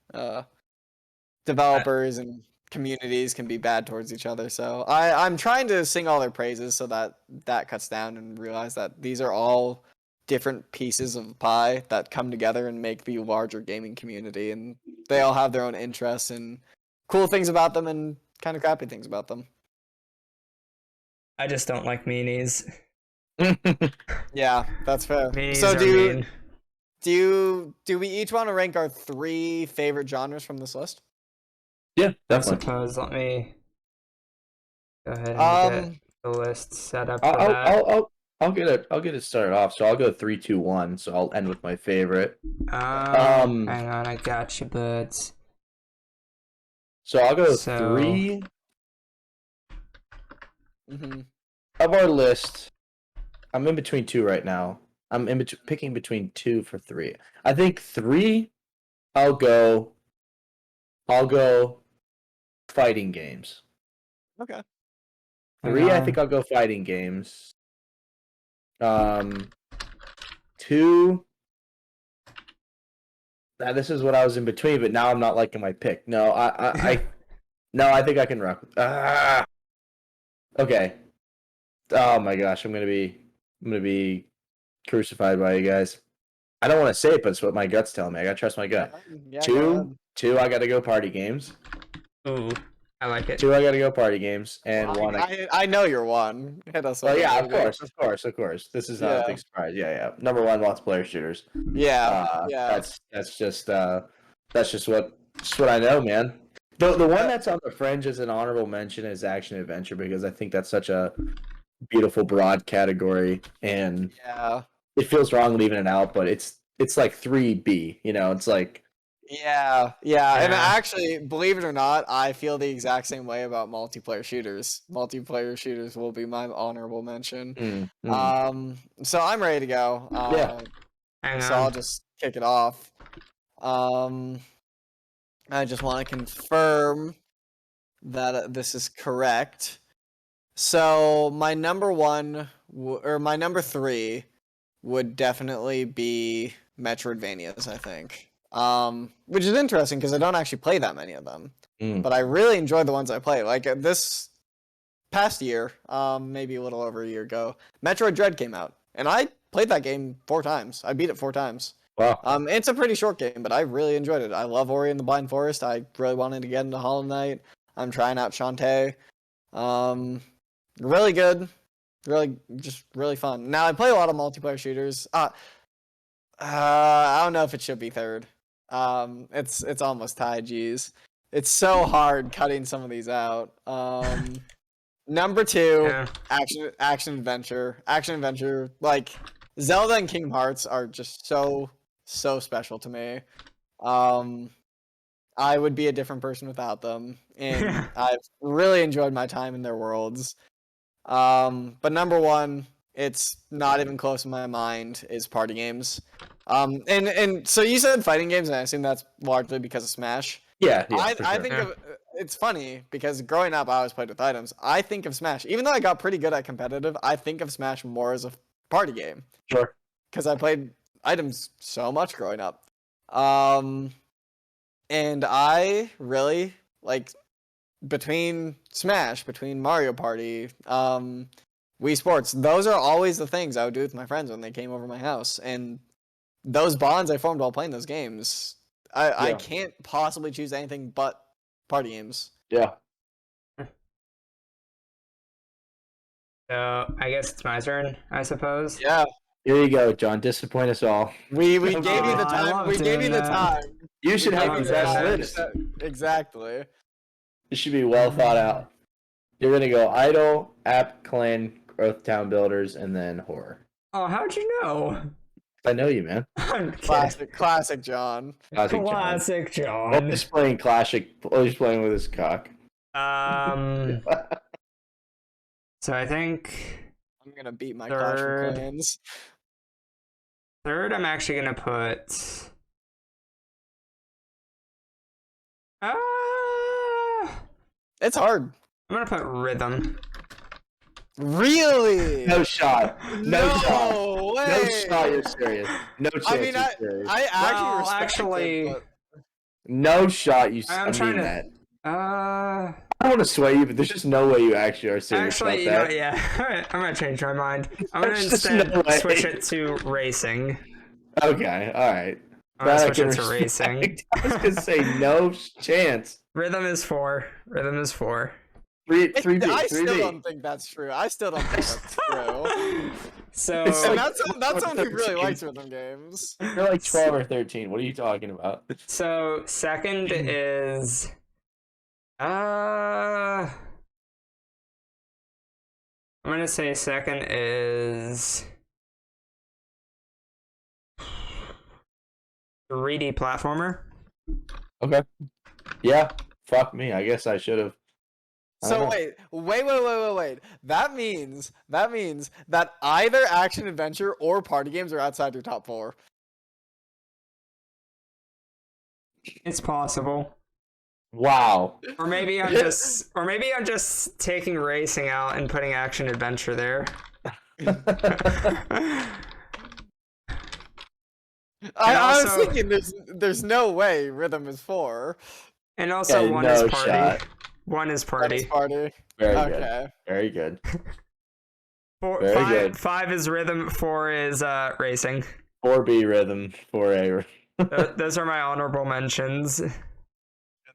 developers and communities can be bad towards each other. So I'm trying to sing all their praises so that cuts down and realize that these are all different pieces of pie that come together and make the larger gaming community, and they all have their own interests and cool things about them and kind of crappy things about them. I just don't like meanies. Yeah, that's fair. Meanies So are mean. do we each want to rank our 3 favorite genres from this list? Yeah, I definitely. suppose. Let me go ahead and get the list set up for that. I'll get it started off. So I'll go 3, 2, 1. So I'll end with my favorite. Hang on, I got you, buds. So I'll go So- 3 Mm-hmm. of our list. I'm in between 2 right now. I'm picking between 2 for 3. I think 3. I'll go fighting games. Okay. 3, I think I'll go fighting games. 2. Now this is what I was in between, but now I'm not liking my pick. No, I think I can rock. Okay. Oh my gosh, I'm gonna be crucified by you guys. I don't want to say it, but it's what my gut's telling me. I gotta trust my gut. Yeah, Two, I gotta go party games. Ooh, I like it. 2, I gotta go party games, and 1. I know you're 1. Hit us. Well, with yeah, it. of course. This is not a big surprise. Yeah. Number 1, multiplayer shooters. Yeah. That's just what I know, man. The one that's on the fringe as an honorable mention is action adventure, because I think that's such a beautiful broad category, and it feels wrong leaving it out, but it's like 3B. It's like Yeah. And actually, believe it or not, I feel the exact same way about multiplayer shooters. Multiplayer shooters will be my honorable mention. So I'm ready to go. So I'll just kick it off. I just want to confirm that this is correct. So my number 1 or my number 3 would definitely be Metroidvanias, I think. Which is interesting because I don't actually play that many of them. But I really enjoy the ones I play. Like this past year, maybe a little over a year ago, Metroid Dread came out, and I played that game 4 times. I beat it 4 times. Wow. It's a pretty short game, but I really enjoyed it. I love Ori and the Blind Forest. I really wanted to get into Hollow Knight. I'm trying out Shantae. Really good. Just really fun. Now I play a lot of multiplayer shooters. I don't know if it should be third. It's almost tied. Geez, it's so hard cutting some of these out. Number 2, Yeah. action adventure. Like Zelda and Kingdom Hearts are just so special to me. I would be a different person without them, and I've really enjoyed my time in their worlds. But number 1, it's not even close in my mind, is party games. And so you said fighting games, and I assume that's largely because of Smash. Yeah, I for sure. think of it's funny because growing up I always played with items. I think of Smash, even though I got pretty good at competitive, I think of Smash more as a party game. Sure. Because I played items so much growing up. And I really like between Smash, between Mario Party, Wii Sports, those are always the things I would do with my friends when they came over my house. And those bonds I formed while playing those games, I can't possibly choose anything but party games. Yeah. So I guess it's my turn, I suppose. Yeah. Here you go, John. Disappoint us all. We gave you the I time. love We gave you doing the that. time. You should have gave the you best that. list. Exactly. It should be well thought out. You're gonna go Idol, App, Clan, Growth Town Builders, and then Horror. Oh, how'd you know? I know you, man. I'm kidding. Classic John. Classic John. Always playing classic. Always playing with his cock. So I think I'm gonna beat my Third. Clash of Clans. third I'm actually gonna put It's hard. I'm gonna put Rhythm. Really? No shot. No shot. way. No shot. You're serious. No chance. I mean, you're serious. I actually Well, respect actually- it, No shot. You. I'm I trying mean to- that. Uh, I don't want to sway you, but there's just no way you actually are serious actually, you know about what, that. yeah. I'm gonna change my mind. I'm gonna There's just instead no way. switch it to racing. Okay. All right. I'm gonna That I switch can it to respect. racing. I was gonna say no chance. Rhythm is 4. Rhythm is 4. Three I B. still 3B. don't think that's true. I still don't think that's true. So It's And like- that's someone who really likes rhythm games. You're like 12 or 13. What are you talking about? So second is I'm gonna say second is 3D platformer. Okay. Yeah. Fuck me. I guess I should have. So wait. That means that either action adventure or party games are outside your top 4. It's possible. Wow. Or maybe I'm just taking racing out and putting action adventure there. I was also- thinking there's no way rhythm is 4. And also Yeah, one no is party. shot. One is That party. is party. Very good. Okay. Very good. Very Very good. 5 is rhythm, 4 is racing. 4B rhythm, 4A. Those are my honorable mentions. Good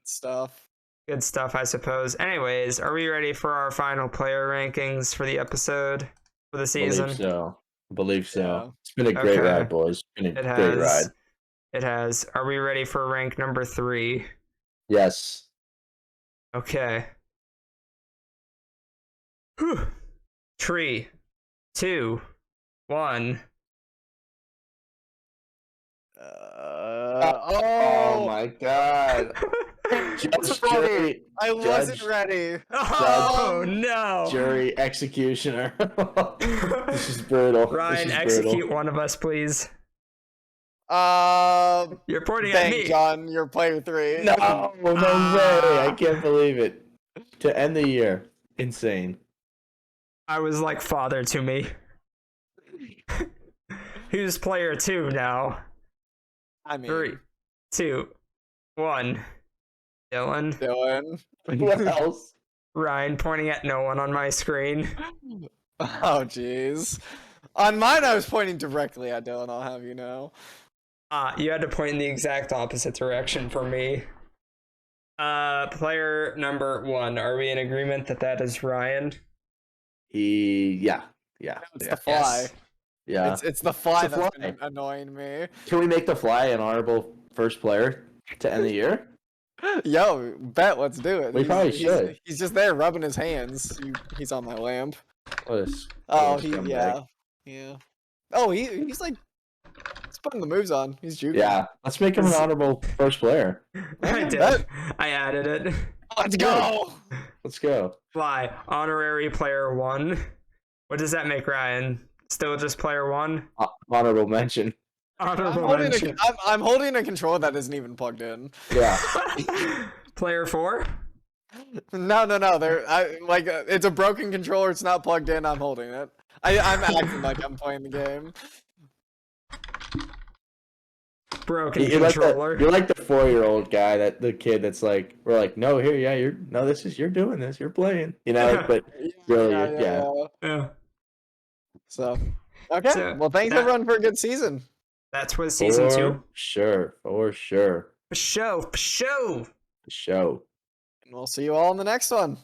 stuff. Good stuff, I suppose. Anyways, are we ready for our final player rankings for the episode for the season? Believe so. Yeah. It's been a great Okay. ride, boys. It's been a It great ride. has. It has. Are we ready for rank number 3? Yes. Okay. Whew. 3, 2, 1. Oh my god. Judge, jury, I wasn't Judge. ready. Oh no! jury, executioner. This is brutal. Ryan, this is execute brutal. one of us, please. Um, You're pointing at Dang, me. John, you're player 3. No, no way. I can't believe it. To end the year. Insane. I was like father to me. Who's player 2 now? I mean, 3, 2, 1. Dylan. Dylan. What else? Ryan pointing at no one on my screen. Oh, jeez. On mine, I was pointing directly at Dylan, I'll have you know. You had to point in the exact opposite direction for me. Player number 1. Are we in agreement that that is Ryan? Yeah. It's Yeah. the fly. Yes. Yeah. It's the fly It's the that's fly. been annoying me. Can we make the fly an honorable first player to end the year? Yo, bet, let's do it. We probably should. He's just there rubbing his hands. He's on my lamp. What is? Oh, what a scumbag. yeah. Oh, he's like, he's putting the moves on. He's juking. Yeah. Let's make him an honorable first player. I Yeah, did. bet. I added it. Let's go. Let's go. Fly. Honorary player 1. What does that make Ryan? Still just player 1? Honorable mention. Honorable mention. I'm holding a controller that isn't even plugged in. Yeah. Player 4? No. It's a broken controller. It's not plugged in. I'm holding it. I'm acting like I'm playing the game. Broken You're controller. you're like the 4-year-old guy, the kid that's like, we're like, no, here, yeah, you're doing this, you're playing, you know, but really, Yeah. So, okay. So, well, thanks everyone for a good season. That's what season 2. Sure, for sure. For show. And we'll see you all in the next one.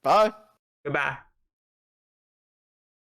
Bye. Goodbye.